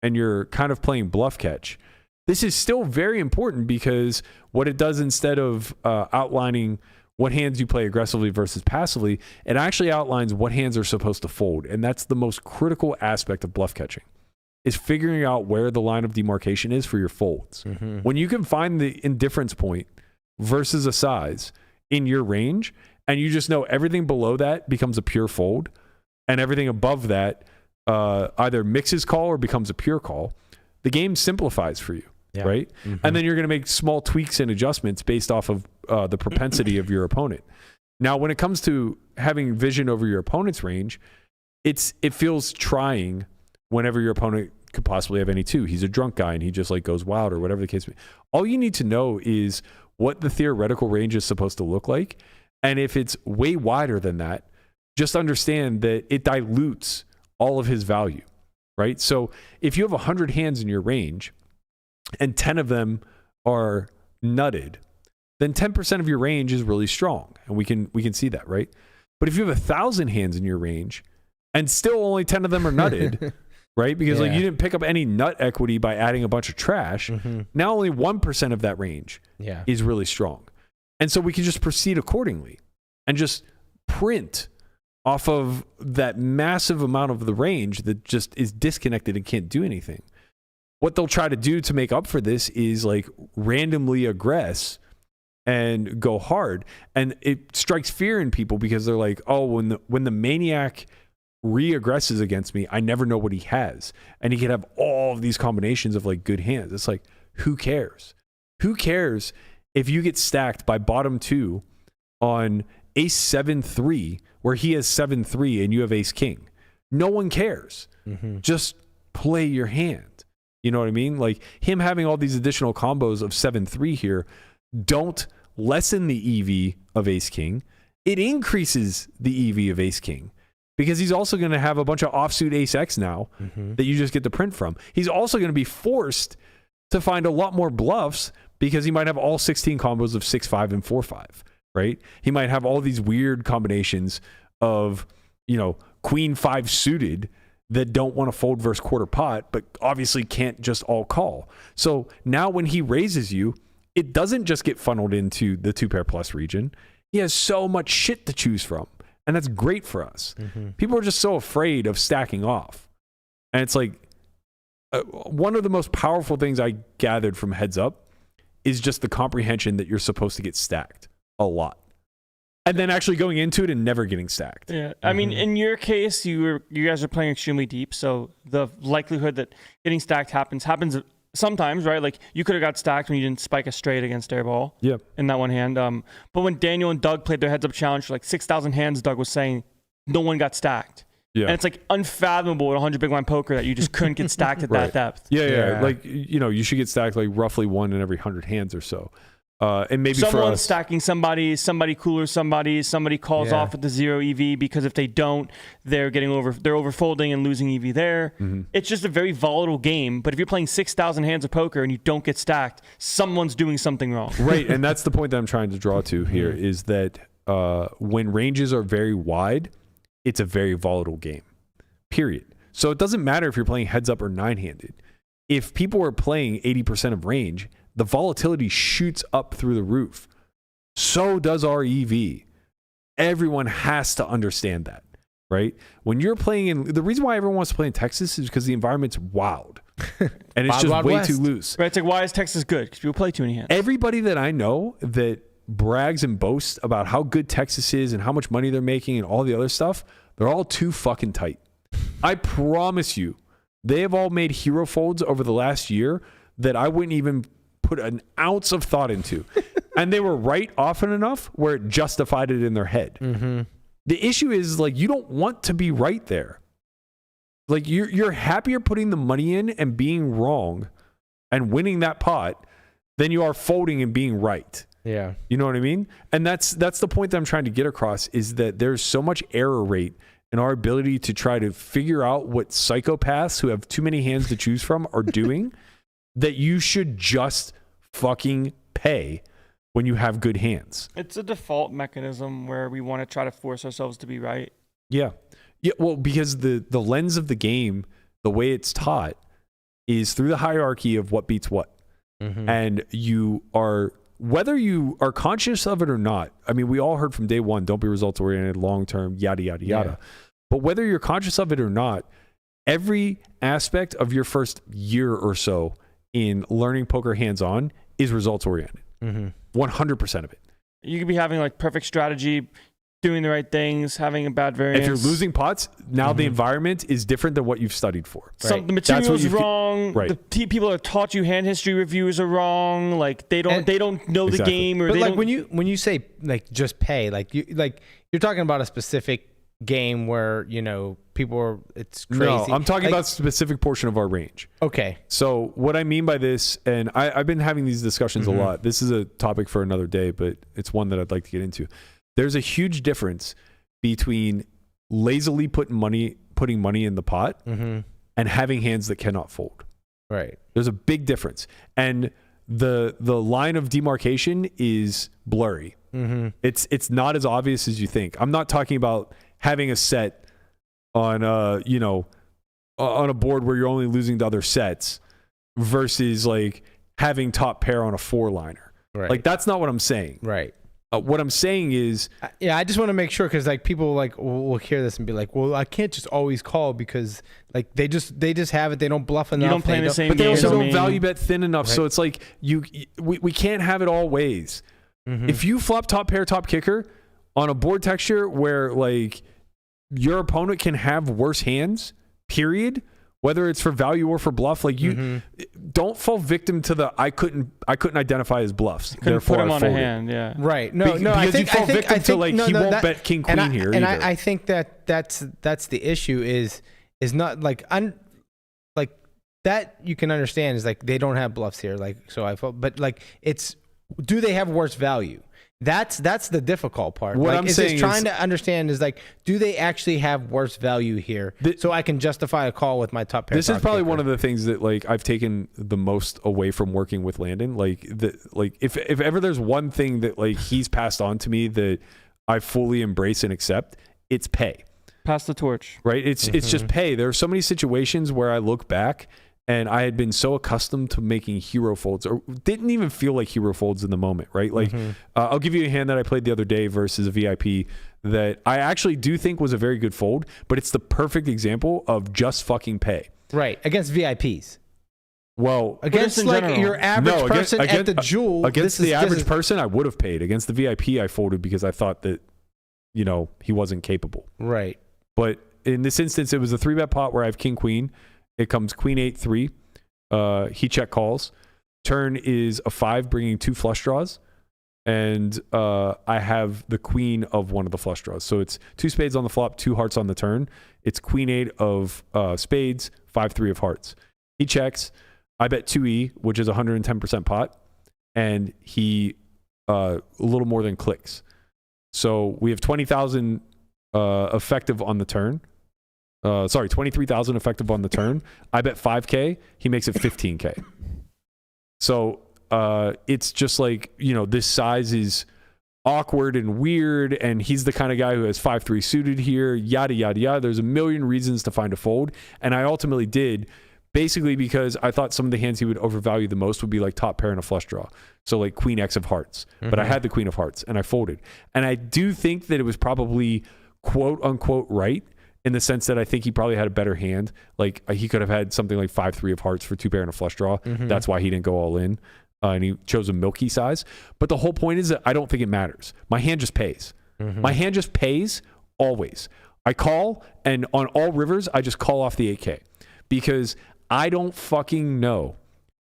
and you're kind of playing bluff catch, this is still very important because what it does, instead of outlining what hands you play aggressively versus passively, it actually outlines what hands are supposed to fold. And that's the most critical aspect of bluff catching, is figuring out where the line of demarcation is for your folds. When you can find the indifference point versus a size in your range, and you just know everything below that becomes a pure fold, and everything above that either mixes call or becomes a pure call, the game simplifies for you. Right? And then you're going to make small tweaks and adjustments based off of the propensity of your opponent. Now, when it comes to having vision over your opponent's range, it feels trying whenever your opponent could possibly have any two. He's a drunk guy and he just like goes wild or whatever the case may be. All you need to know is what the theoretical range is supposed to look like. And if it's way wider than that, just understand that it dilutes all of his value, right? So if you have 100 hands in your range, and 10 of them are nutted, then 10% of your range is really strong. And we can see that, right? But if you have 1,000 hands in your range and still only 10 of them are nutted, right? Because like you didn't pick up any nut equity by adding a bunch of trash. Now only 1% of that range is really strong. And so we can just proceed accordingly and just print off of that massive amount of the range that just is disconnected and can't do anything. What they'll try to do to make up for this is like randomly aggress and go hard. And it strikes fear in people because they're like, oh, when the maniac re-aggresses against me, I never know what he has. And he can have all of these combinations of like good hands. It's like, who cares? Who cares if you get stacked by bottom 2 on ace 7-3 where he has 7-3 and you have ace king? No one cares. Just play your hand. You know what I mean? Like him having all these additional combos of 7-3 here don't lessen the EV of ace king. It increases the EV of ace king because he's also going to have a bunch of offsuit ace X now that you just get to print from. He's also going to be forced to find a lot more bluffs because he might have all 16 combos of 6-5 and 4-5, right? He might have all these weird combinations of, you know, queen 5 suited that don't want to fold versus quarter pot, but obviously can't just all call. So now when he raises you, it doesn't just get funneled into the 2 pair plus region. He has so much shit to choose from, and that's great for us. People are just so afraid of stacking off. And it's like one of the most powerful things I gathered from Heads Up is just the comprehension that you're supposed to get stacked a lot. And then actually going into it and never getting stacked. Yeah, I mean, in your case, you guys are playing extremely deep, so the likelihood that getting stacked happens sometimes, right? Like you could have got stacked when you didn't spike a straight against airball. Yep. In that one hand. But when Daniel and Doug played their Heads Up challenge for like 6,000 hands, Doug was saying no one got stacked. Yeah. And it's like unfathomable at 100 big blind poker that you just couldn't get stacked at that depth. Yeah. Like, you know, you should get stacked like roughly 1 in every 100 hands or so. And maybe someone's stacking somebody cooler, somebody calls off with the 0 EV because if they don't, they're overfolding and losing EV there. It's just a very volatile game. But if you're playing 6,000 hands of poker and you don't get stacked, someone's doing something wrong. Right, and that's the point that I'm trying to draw to here is that when ranges are very wide, it's a very volatile game. Period. So it doesn't matter if you're playing heads up or 9-handed. If people are playing 80% of range, the volatility shoots up through the roof. So does our EV. Everyone has to understand that, right? When you're playing in, the reason why everyone wants to play in Texas is because the environment's wild. And it's just way too loose. Right, it's like, why is Texas good? Because people play too many hands. Everybody that I know that brags and boasts about how good Texas is and how much money they're making and all the other stuff, they're all too fucking tight. I promise you, they have all made hero folds over the last year that I wouldn't even put an ounce of thought into. And they were right often enough where it justified it in their head. The issue is, like, you don't want to be right there. Like, you're happier putting the money in and being wrong and winning that pot than you are folding and being right. Yeah. You know what I mean? And that's the point that I'm trying to get across, is that there's so much error rate in our ability to try to figure out what psychopaths who have too many hands to choose from are doing, that you should just fucking pay when you have good hands. It's a default mechanism where we want to try to force ourselves to be right. Yeah. Well, because the lens of the game, the way it's taught, is through the hierarchy of what beats what. And you are, whether you are conscious of it or not, I mean, we all heard from day one, don't be results oriented, long term, yada, yada, yada. But whether you're conscious of it or not, every aspect of your first year or so in learning poker hands-on is results oriented. 100% of it. You could be having like perfect strategy, doing the right things, having a bad variance. If you're losing pots, now the environment is different than what you've studied for. The material is wrong. The people that taught you hand history reviews are wrong. Like they don't know the game. Or but they like don't... when you say like just pay, you're talking about a specific game where, you know, people are, it's crazy. No, I'm talking about a specific portion of our range. Okay. So what I mean by this, and I've been having these discussions a lot. This is a topic for another day, but it's one that I'd like to get into. There's a huge difference between lazily putting money in the pot and having hands that cannot fold. Right. There's a big difference. And the line of demarcation is blurry. It's not as obvious as you think. I'm not talking about having a set on on a board where you're only losing to other sets versus like having top pair on a 4-liner. Right. Like that's not what I'm saying. Right. What I'm saying is, I just want to make sure, because like people like will hear this and be like, well, I can't just always call because like they just have it. They don't bluff enough. You don't play the same but they game. also don't value bet thin enough. Right. So it's like we can't have it all ways. If you flop top pair, top kicker on a board texture where like your opponent can have worse hands, period, whether it's for value or for bluff. Like you don't fall victim to the I couldn't identify his bluffs. Couldn't Therefore, put him I on a folded. hand. Yeah. Right. No. Because I think you fall victim to like he won't bet king queen here and either. I think that's the issue is not like like that you can understand is like they don't have bluffs here. Like so I felt, but like it's do they have worse value? That's the difficult part. What like, I'm is saying trying to understand is like, do they actually have worse value here? So I can justify a call with my top pair. This is probably one of the things that like I've taken the most away from working with Landon. Like if ever there's one thing that like he's passed on to me that I fully embrace and accept, it's pay. Pass the torch. Right? It's just pay. There are so many situations where I look back and I had been so accustomed to making hero folds or didn't even feel like hero folds in the moment, right? Like I'll give you a hand that I played the other day versus a VIP that I actually do think was a very good fold, but it's the perfect example of just fucking pay. Right. Against VIPs. Well, against like general. your average person against, at the Jewel. Against the average person, I would have paid. Against the VIP, I folded because I thought that, you know, he wasn't capable. Right. But in this instance, it was a 3-bet pot where I have king queen. It comes queen 8-3. He check calls. Turn is a 5, bringing 2 flush draws. And I have the queen of one of the flush draws. So it's 2 spades on the flop, 2 hearts on the turn. It's queen 8 of spades, 5-3 of hearts. He checks. I bet 2E, which is 110% pot. And he a little more than clicks. So we have 20,000 effective on the turn. 23,000 effective on the turn. I bet 5K. He makes it 15K. So it's just like, you know, this size is awkward and weird, and he's the kind of guy who has 5-3 suited here, yada, yada, yada. There's a million reasons to find a fold, and I ultimately did, basically because I thought some of the hands he would overvalue the most would be like top pair and a flush draw. So like queen X of hearts. But I had the queen of hearts, and I folded. And I do think that it was probably quote-unquote right, in the sense that I think he probably had a better hand. Like he could have had something like 5-3 of hearts for 2 pair and a flush draw. That's why he didn't go all in. And he chose a milky size. But the whole point is that I don't think it matters. My hand just pays. My hand just pays always. I call, and on all rivers, I just call off the 8K. Because I don't fucking know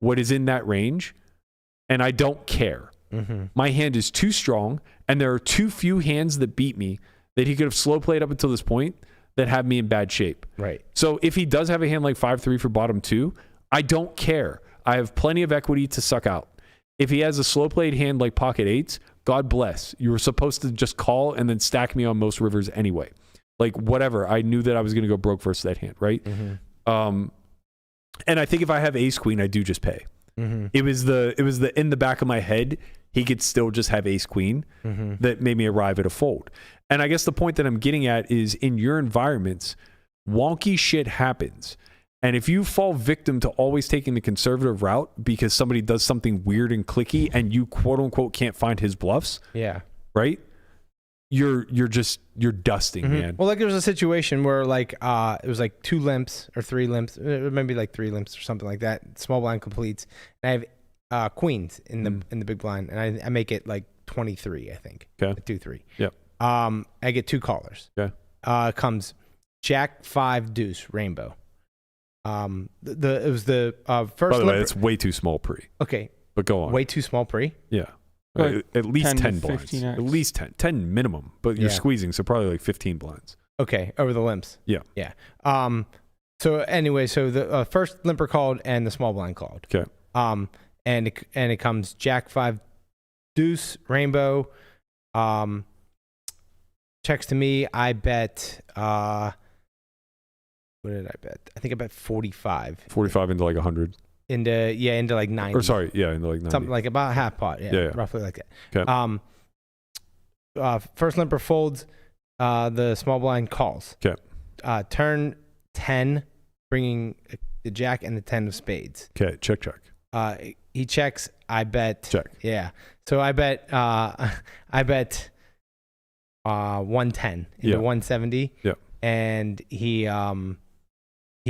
what is in that range, and I don't care. My hand is too strong, and there are too few hands that beat me that he could have slow played up until this point that have me in bad shape. Right. So if he does have a hand like 5-3 for bottom 2, I don't care. I have plenty of equity to suck out. If he has a slow played hand like pocket 8s, God bless. You were supposed to just call and then stack me on most rivers anyway. Like whatever. I knew that I was going to go broke versus that hand, right? And I think if I have ace queen, I do just pay. It was the in the back of my head, he could still just have ace queen that made me arrive at a fold. And I guess the point that I'm getting at is in your environments, wonky shit happens. And if you fall victim to always taking the conservative route because somebody does something weird and clicky and you quote unquote can't find his bluffs, right? You're dusting, man. Well, like there was a situation where like it was like 2 limps or 3 limps, maybe like 3 limps or something like that. Small blind completes, and I have queens in the big blind, and I make it like 23, I think. Okay. 2-3. Yep. I get 2 callers. Okay. Comes Jack 5 deuce rainbow. It was the first. By the way, limper. it's way too small pre. Okay. But go on. Way too small pre. Yeah. Like at least 10 10 to blinds. 15x. At least 10 minimum. But you're Yeah. squeezing, so probably like 15 blinds. Okay, over the limps. Yeah. Yeah. So anyway, so the first limper called and the small blind called. Okay. And it comes Jack 5 deuce rainbow. Checks to me. I bet. What did I bet? I think I bet 45. 45 into like 100. Into like 90. Or sorry, yeah, into like 90. Something like about half pot. Yeah. Roughly like that. Okay. First limper folds. The small blind calls. Okay. Turn 10, bringing the jack and the 10 of spades. Okay, check. He checks. I bet. Check. Yeah. So I bet. I bet. 110 into 170. Yeah. And he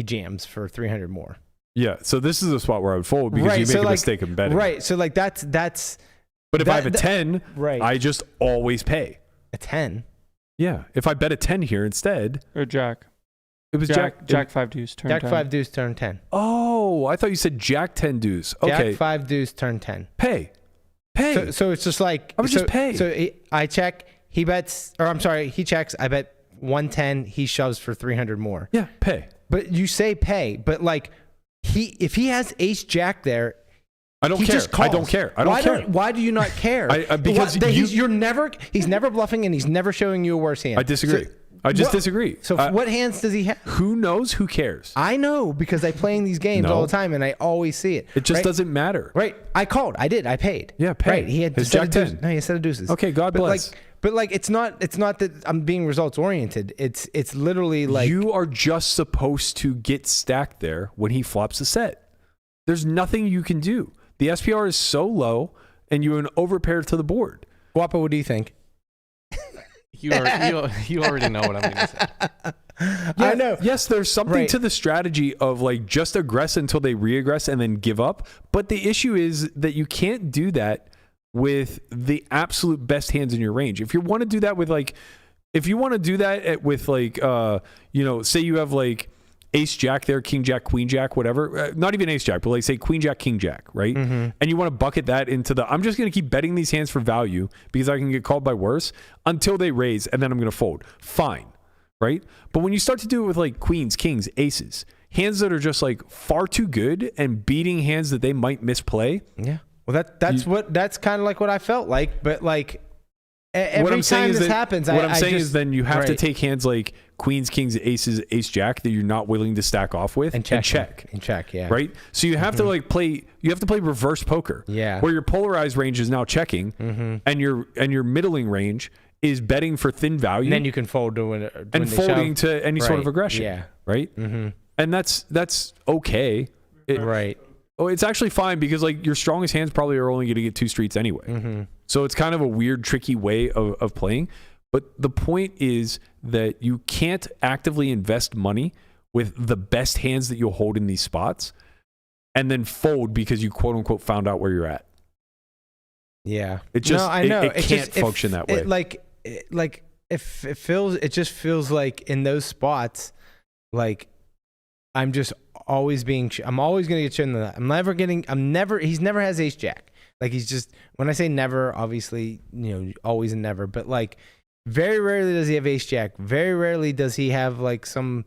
jams for 300 more. Yeah. So this is a spot where I would fold because you make a mistake in betting. Right. So like that's. But if I have a 10, right. I just always pay. A 10. Yeah. If I bet a 10 here instead. Or jack. It was Jack 5 deuce, turn 10. Jack 5 deuce, turn 10. Oh, I thought you said Jack 10 deuce. Okay. Jack 5 deuce, turn 10. Pay. So it's just like I would just pay. So I check. He bets, or I'm sorry, he checks. I bet 110. He shoves for 300 more. Yeah, pay. But you say pay, but like if he has ace jack there, I don't care. I don't care. I don't care. Why do you not care? Because he's never bluffing and he's never showing you a worse hand. I disagree. I just disagree. So what hands does he have? Who knows? Who cares? I know because I play in these games all the time and I always see it. It just doesn't matter. Right. I called. I did. I paid. Yeah, pay. Right. He had his Jack 10. No, he had a set of deuces. Okay, God bless. But it's not that I'm being results oriented. It's literally like you are just supposed to get stacked there when he flops a set. There's nothing you can do. The SPR is so low and you're an overpair to the board. Guapo, what do you think? You already know what I'm going to say. Yeah, I know. Yes, there's something to the strategy of like just aggress until they re-aggress and then give up. But the issue is that you can't do that with the absolute best hands in your range. If you want to do that with like, if you want to do that with like, say you have like ace jack there, king jack, queen jack, whatever, not even ace jack, but like say queen jack, king jack, right? Mm-hmm. And you want to bucket that into I'm just going to keep betting these hands for value because I can get called by worse until they raise and then I'm going to fold. Fine. Right. But when you start to do it with like queens, kings, aces, hands that are just like far too good and beating hands that they might misplay. Yeah. Well, that's kind of like what I felt like, but like every time this happens, what I'm saying is then you have to take hands like queens, kings, aces, ace jack that you're not willing to stack off with and check. Yeah. Right. So you have to like play. You have to play reverse poker. Yeah. Where your polarized range is now checking, and your middling range is betting for thin value. And then you can fold to when and folding to any sort of aggression. Yeah. Right. Mm-hmm. And that's okay. Right. Oh, it's actually fine because like your strongest hands probably are only going to get 2 streets anyway. Mm-hmm. So it's kind of a weird, tricky way of playing. But the point is that you can't actively invest money with the best hands that you'll hold in these spots and then fold because you quote unquote found out where you're at. Yeah. It just, I know. It can't function that way. It just feels like in those spots, like I'm just always I'm always going to get shown that he's never has ace jack. Like he's just, when I say never, obviously, always and never, but like very rarely does he have ace jack. Very rarely does he have like some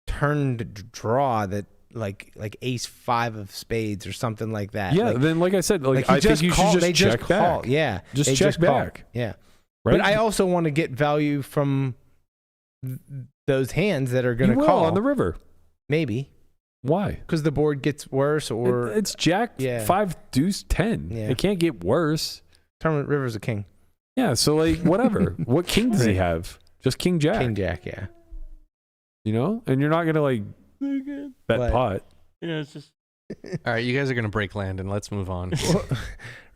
turned draw that like ace 5 of spades or something like that. Yeah. Then like I said, I think you should just check back. Yeah. Just check back. Yeah. Right? But I also want to get value from those hands that are going to call on the river. Maybe. Why? Because the board gets worse, or it's jack 5 deuce 10. Yeah. It can't get worse. Tournament river's a king. Yeah, so like whatever. What king does he have? Just king jack. King jack, yeah. And you're not gonna like bet pot. Yeah, it's just. All right, you guys are gonna break Landon. Let's move on.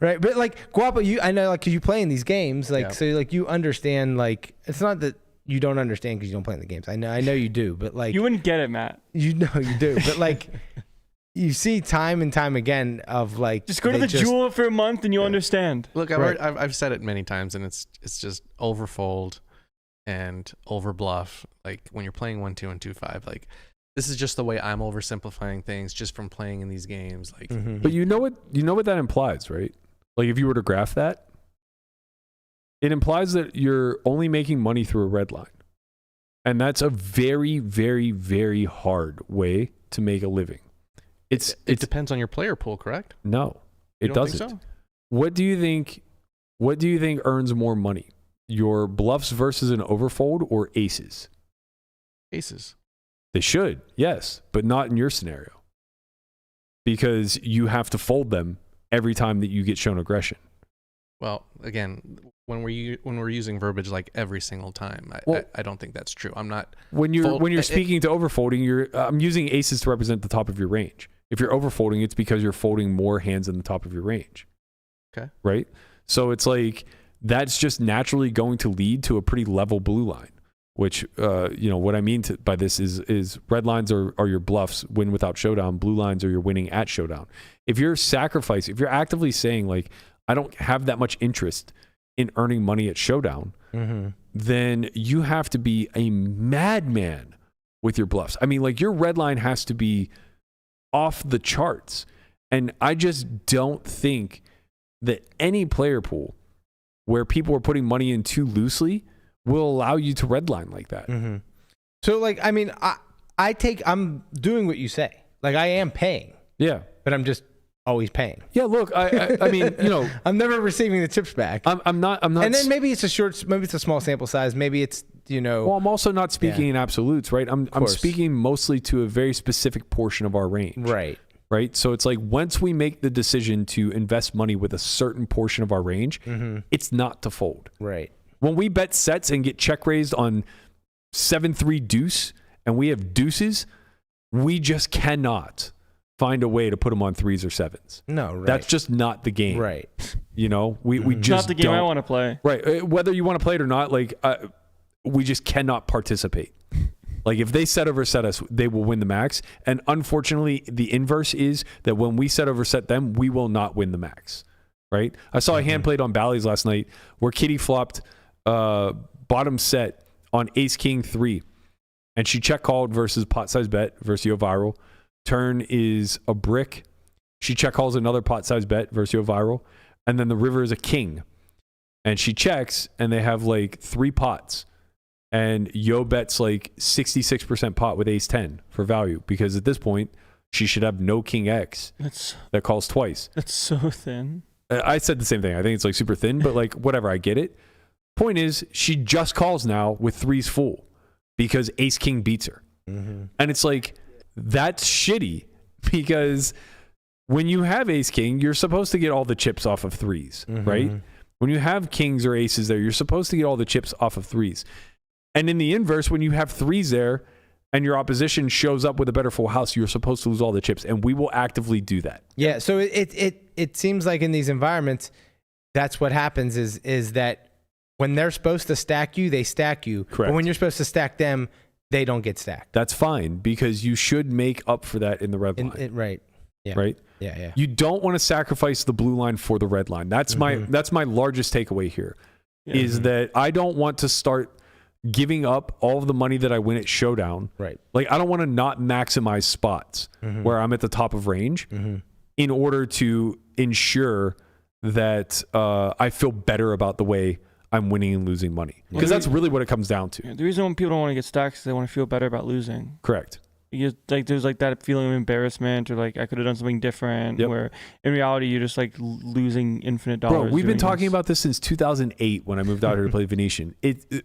Right, but like Guapo, I know like 'cause you play in these games, like so like you understand, like it's not that you don't understand because you don't play in the games. I know you do, but like you wouldn't get it, Matt. You know you do, but like you see time and time again of like just go to the Jewel for a month and you'll understand. Look, I've said it many times, and it's just overfold and overbluff. Like when you're playing 1-2 and 2-5, like this is just the way I'm oversimplifying things just from playing in these games. Like, but you know what that implies, right? Like if you were to graph that. It implies that you're only making money through a red line. And that's a very, very, very hard way to make a living. It depends on your player pool, correct? No, it doesn't. Think so? What do you think earns more money? Your bluffs versus an overfold or aces? Aces. They should, yes, but not in your scenario. Because you have to fold them every time that you get shown aggression. Well, again, when we're using verbiage like every single time, I don't think that's true. I'm not. When you're speaking to overfolding, I'm using aces to represent the top of your range. If you're overfolding, it's because you're folding more hands in the top of your range. Okay. Right. So it's like that's just naturally going to lead to a pretty level blue line. Which what I mean by this is red lines are your bluffs, win without showdown. Blue lines are your winning at showdown. If you're actively saying like I don't have that much interest in earning money at showdown, then you have to be a madman with your bluffs. I mean, like your red line has to be off the charts. And I just don't think that any player pool where people are putting money in too loosely will allow you to redline like that. Mm-hmm. So, like, I mean, I'm doing what you say. Like, I am paying. Yeah. But I'm just always paying. Yeah, look, I mean, you know, I'm never receiving the chips back. I'm not. And then maybe it's a small sample size. Maybe it's, you know. Well, I'm also not speaking in absolutes, right? I'm speaking mostly to a very specific portion of our range. Right. Right. So it's like once we make the decision to invest money with a certain portion of our range, it's not to fold. Right. When we bet sets and get check raised on 7-3 deuce and we have deuces, we just cannot find a way to put them on 3s or 7s. No, right. That's just not the game. Right. You know, we just not the game don't. I want to play. Right. Whether you want to play it or not, like we just cannot participate. Like if they set over set us, they will win the max. And unfortunately, the inverse is that when we set over set them, we will not win the max. Right? I saw a hand played on Bally's last night where Kitty flopped bottom set on ace king 3. And she check called versus pot size bet versus Yo Viral. Turn is a brick. She check calls another pot size bet versus Yo Viral. And then the river is a king. And she checks and they have like 3 pots. And Yo bets like 66% pot with ace 10 for value because at this point, she should have no king X that calls twice. That's so thin. I said the same thing. I think it's like super thin, but like whatever, I get it. Point is, she just calls now with 3s full because ace king beats her. And it's like, that's shitty because when you have ace king, you're supposed to get all the chips off of 3s, right? When you have kings or aces there, you're supposed to get all the chips off of 3s. And in the inverse, when you have 3s there and your opposition shows up with a better full house, you're supposed to lose all the chips. And we will actively do that. Yeah. So it seems like in these environments, that's what happens is that when they're supposed to stack you, they stack you. Correct. But when you're supposed to stack them, they don't get stacked. That's fine because you should make up for that in the red line. Right. Yeah. Right? Yeah. You don't want to sacrifice the blue line for the red line. That's my largest takeaway here is that I don't want to start giving up all of the money that I win at showdown. Right. Like I don't want to not maximize spots where I'm at the top of range in order to ensure that I feel better about the way I'm winning and losing money. Because that's really what it comes down to. Yeah, the reason why people don't want to get stacked is they want to feel better about losing. Correct. Like there's like that feeling of embarrassment or like I could have done something different where in reality you're just like losing infinite dollars. Bro, we've been talking about this since 2008 when I moved out here to play Venetian.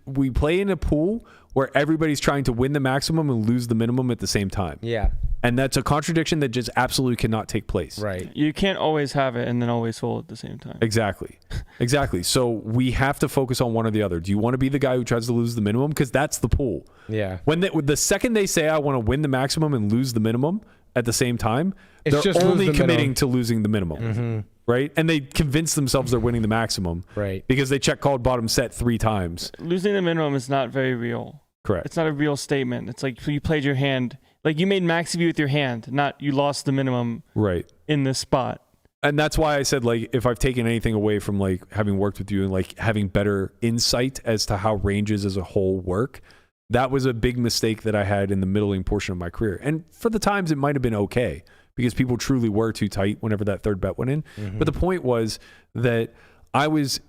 We play in a pool where everybody's trying to win the maximum and lose the minimum at the same time. Yeah. And that's a contradiction that just absolutely cannot take place. Right. You can't always have it and then always fold at the same time. Exactly. So we have to focus on one or the other. Do you want to be the guy who tries to lose the minimum? Because that's the pool. Yeah. When the second they say I want to win the maximum and lose the minimum at the same time, It's they're just only lose the committing minimum. to losing the minimum. Right? And they convince themselves they're winning the maximum. Right. Because they check called bottom set 3 times. Losing the minimum is not very real. Correct. It's not a real statement. It's like you played your hand. Like you made max EV with your hand, not you lost the minimum Right. in this spot. And that's why I said, like, if I've taken anything away from, like, having worked with you and, like, having better insight as to how ranges as a whole work, that was a big mistake that I had in the middling portion of my career. And for the times, it might have been okay because people truly were too tight whenever that third bet went in. But the point was that I was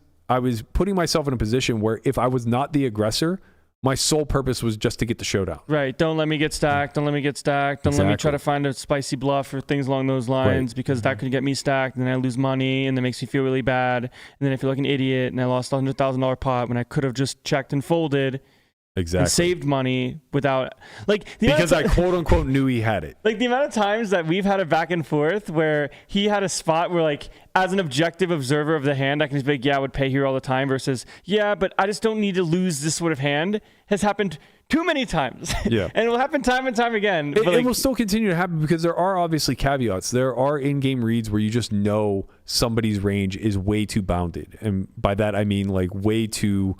putting myself in a position where if I was not the aggressor, my sole purpose was just to get the showdown. Right. Don't let me get stacked. Don't let me get stacked. Don't let me try to find a spicy bluff or things along those lines because that could get me stacked and then I lose money and that makes me feel really bad. And then I feel like an idiot and I lost a $100,000 pot when I could have just checked and folded. Exactly. And saved money without because I quote unquote knew he had it. Like the amount of times that we've had a back and forth where he had a spot where like as an objective observer of the hand, I can just be like, yeah, I would pay here all the time versus yeah, but I just don't need to lose this sort of hand has happened too many times. Yeah. And it will happen time and time again. It will still continue to happen because there are obviously caveats. There are in-game reads where you just know somebody's range is way too bounded. And by that, I mean like way too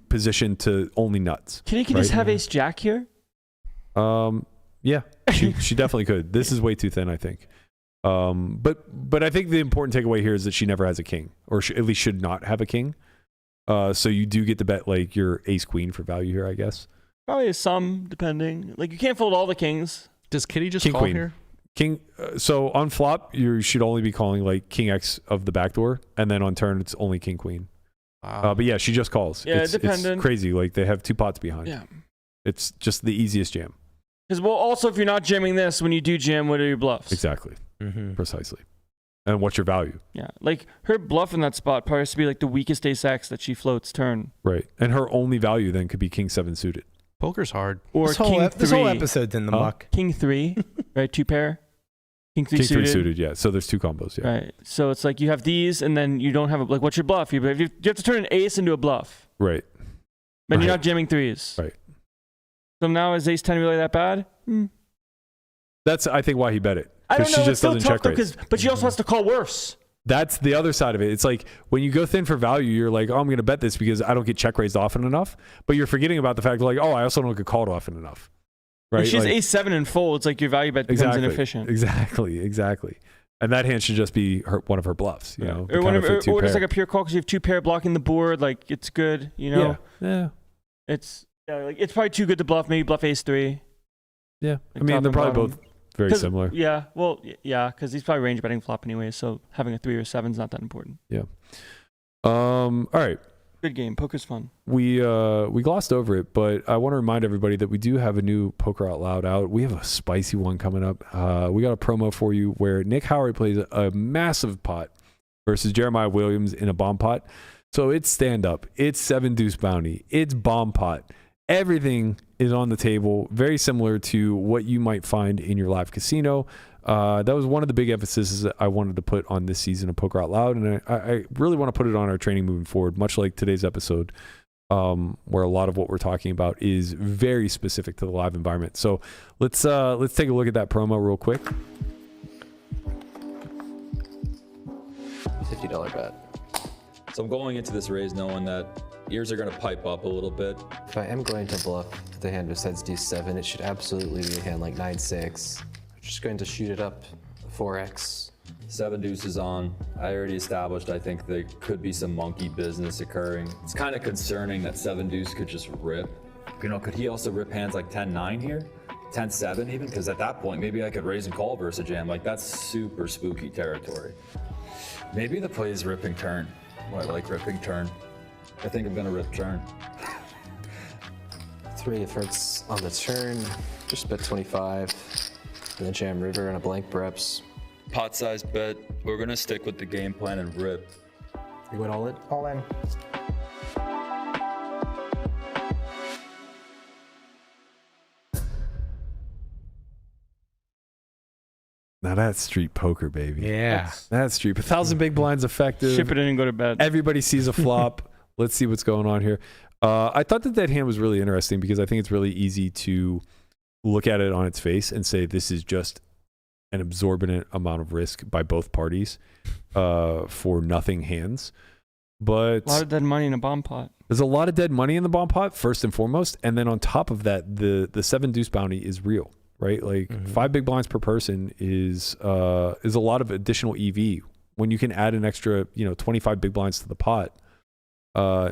positioned to only nuts. Can just have ace jack here? Yeah, she definitely could. This is way too thin, I think. But I think the important takeaway here is that she never has a king, or at least should not have a king. So you do get to bet like your ace queen for value here, I guess. Probably some, depending. Like, you can't fold all the kings. Does Kitty just King, call queen. here? King. So on flop, you should only be calling like King X of the backdoor, and then on turn it's only King Queen. Wow. But yeah, she just calls. Yeah, it's dependent. crazy. Like they have 2 pots behind. Yeah. It's just the easiest jam. Because, well, also, if you're not jamming this, when you do jam, what are your bluffs? Exactly. Mm-hmm. Precisely. And what's your value? Yeah. Like, her bluff in that spot probably has to be like the weakest ace X that she floats turn. Right. And her only value then could be King 7 suited. Poker's hard. Or This King 3. this whole episode's in the muck. King 3, right? 2 pair. King 3 King suited. 3 suited, yeah. So there's 2 combos, yeah. Right. So it's like you have these, and then you don't have like, what's your bluff? You have to turn an ace into a bluff. Right. But Right. you're not jamming 3s. Right. So now is ace 10 really that bad? That's, I think, why he bet it. I don't Because know. she It's just still doesn't tough check though, raise. but she also has to call worse. That's the other side of it. It's like when you go thin for value, you're like, oh, I'm going to bet this because I don't get check raised often enough. But you're forgetting about the fact like, oh, I also don't get called often enough. Right? If she's like, ace 7 and full, it's like your value bet becomes inefficient. Exactly. And that hand should just be one of her bluffs, you know. Or just like a pure call because you have 2 pair blocking the board. Like, it's good, you know. Yeah. It's like it's probably too good to bluff. Maybe bluff ace 3. Yeah. Like I mean, top they're and probably bottom. both very similar. Yeah. Well, yeah, because he's probably range betting flop anyway. So having a 3 or 7 is not that important. Yeah. All right. Good game. Poker's fun. We glossed over it, but I want to remind everybody that we do have a new Poker Out Loud out. We have a spicy one coming up. We got a promo for you where Nick Howard plays a massive pot versus Jeremiah Williams in a bomb pot. So it's stand up, it's 7 deuce bounty, it's bomb pot. Everything is on the table, very similar to what you might find in your live casino. That was one of the big emphases that I wanted to put on this season of Poker Out Loud, and I really want to put it on our training moving forward, much like today's episode, where a lot of what we're talking about is very specific to the live environment. So let's take a look at that promo real quick. $50 bet. So I'm going into this raise knowing that ears are going to pipe up a little bit. If I am going to bluff the hand besides D7, it should absolutely be a hand like 9-6. I'm just going to shoot it up 4x. 7 deuces on. I already established I think there could be some monkey business occurring. It's kind of concerning that 7 deuce could just rip. You know, could he also rip hands like 10-9 here? 10-7 even? Because at that point, maybe I could raise and call versus a jam. Like, that's super spooky territory. Maybe the play is ripping turn. Oh, I like ripping turn. I think I'm gonna rip turn. 3 if it's on the turn, just bet 25. And then jam river and a blank breps. Pot size bet. We're gonna stick with the game plan and rip. You went all in? All in. Now that's street poker, baby. Yeah. That's street. 1,000 big blinds effective. Ship it in and go to bed. Everybody sees a flop. Let's see what's going on here. I thought that hand was really interesting because I think it's really easy to look at it on its face and say this is just an absorbent amount of risk by both parties for nothing hands. But A lot of dead money in a bomb pot. there's a lot of dead money in the bomb pot, first and foremost. And then on top of that, the 7 deuce bounty is real, right? Like 5 big blinds per person is a lot of additional EV. When you can add an extra, 25 big blinds to the pot,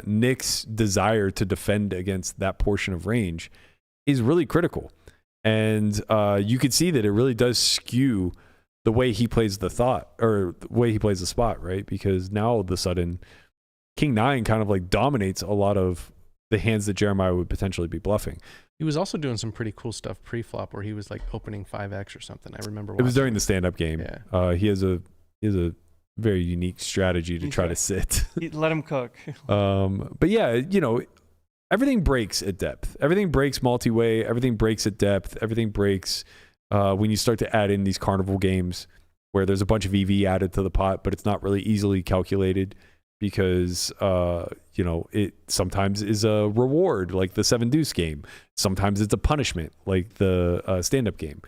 Nick's desire to defend against that portion of range is really critical. And you could see that it really does skew the way he plays the thought or the way he plays the spot, right? Because now all of a sudden, King 9 kind of like dominates a lot of the hands that Jeremiah would potentially be bluffing. He was also doing some pretty cool stuff pre-flop where he was like opening 5x or something. I remember It was watching during the stand-up game. Yeah. He has a very unique strategy to try to sit. Let him cook. But yeah, everything breaks at depth. Everything breaks multi-way. Everything breaks at depth. Everything breaks when you start to add in these carnival games where there's a bunch of EV added to the pot, but it's not really easily calculated because, it sometimes is a reward like the 7 deuce game. Sometimes it's a punishment like the stand-up game.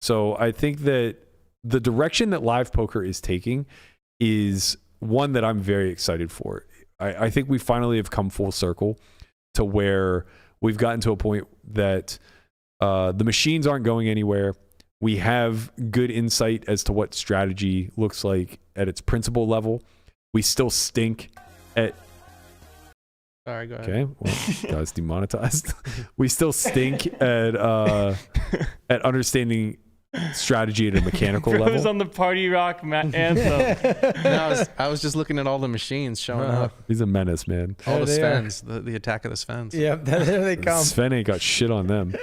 So I think that the direction that live poker is taking is one that I'm very excited for. I think we finally have come full circle to where we've gotten to a point that the machines aren't going anywhere. We have good insight as to what strategy looks like at its principal level. We still stink at Sorry, go ahead. Okay, well, guys, demonetized. We still stink at understanding strategy at a mechanical Bro's level. on the party rock anthem. No, I was just looking at all the machines showing up. He's a menace, man. All the There they are. Svens, the attack of the Svens. Yep, there they come. Sven ain't got shit on them.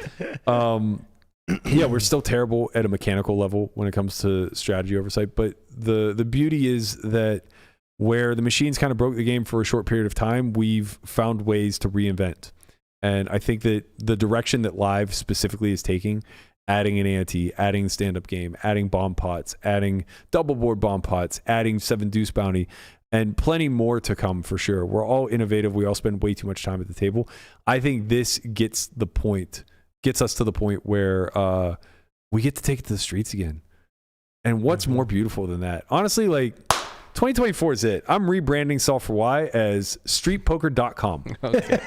Yeah, we're still terrible at a mechanical level when it comes to strategy oversight. But the beauty is that where the machines kind of broke the game for a short period of time, we've found ways to reinvent. And I think that the direction that Live specifically is taking, adding an ante, adding stand-up game, adding bomb pots, adding double board bomb pots, adding 7 deuce bounty, and plenty more to come for sure. We're all innovative. We all spend way too much time at the table. I think this gets us to the point where we get to take it to the streets again. And what's more beautiful than that? Honestly, like 2024 is it. I'm rebranding Solve for Why as streetpoker.com. Okay.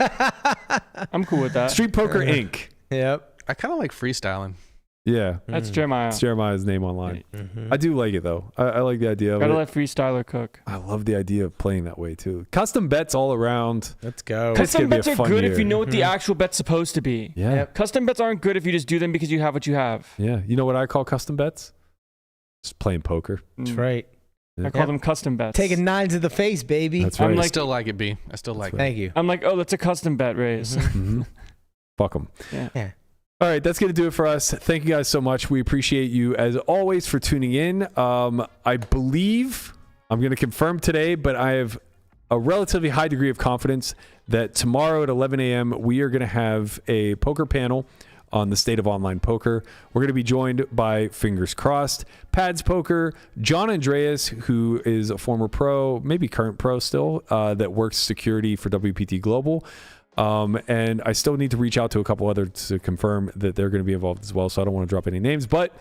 I'm cool with that. Street Poker Inc. Yep. I kind of like freestyling. Yeah. That's Jeremiah. It's Jeremiah's name online. Mm-hmm. I do like it though. I like the idea of Gotta it. let freestyler cook. I love the idea of playing that way too. Custom bets all around. Let's go. It's Custom gonna be a bets are fun good year. if you know what the actual bet's supposed to be. Yeah. Yep. Custom bets aren't good if you just do them because you have what you have. Yeah. You know what I call custom bets? Just playing poker. That's right. I call them custom bets. Taking 9 to the face, baby. That's I'm right. I like- still like it, B. I still like it. Thank you. I'm like, oh, that's a custom bet raise. Mhm. Fuck them. Yeah. All right, that's going to do it for us. Thank you guys so much. We appreciate you, as always, for tuning in. I believe, I'm going to confirm today, but I have a relatively high degree of confidence that tomorrow at 11 a.m., we are going to have a poker panel on the state of online poker. We're going to be joined by, fingers crossed, Pads Poker, John Andreas, who is a former pro, maybe current pro still, that works security for WPT Global. And I still need to reach out to a couple others to confirm that they're going to be involved as well. So I don't want to drop any names, but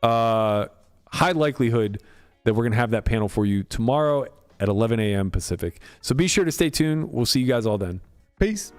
high likelihood that we're going to have that panel for you tomorrow at 11 a.m. Pacific. So be sure to stay tuned. We'll see you guys all then. Peace.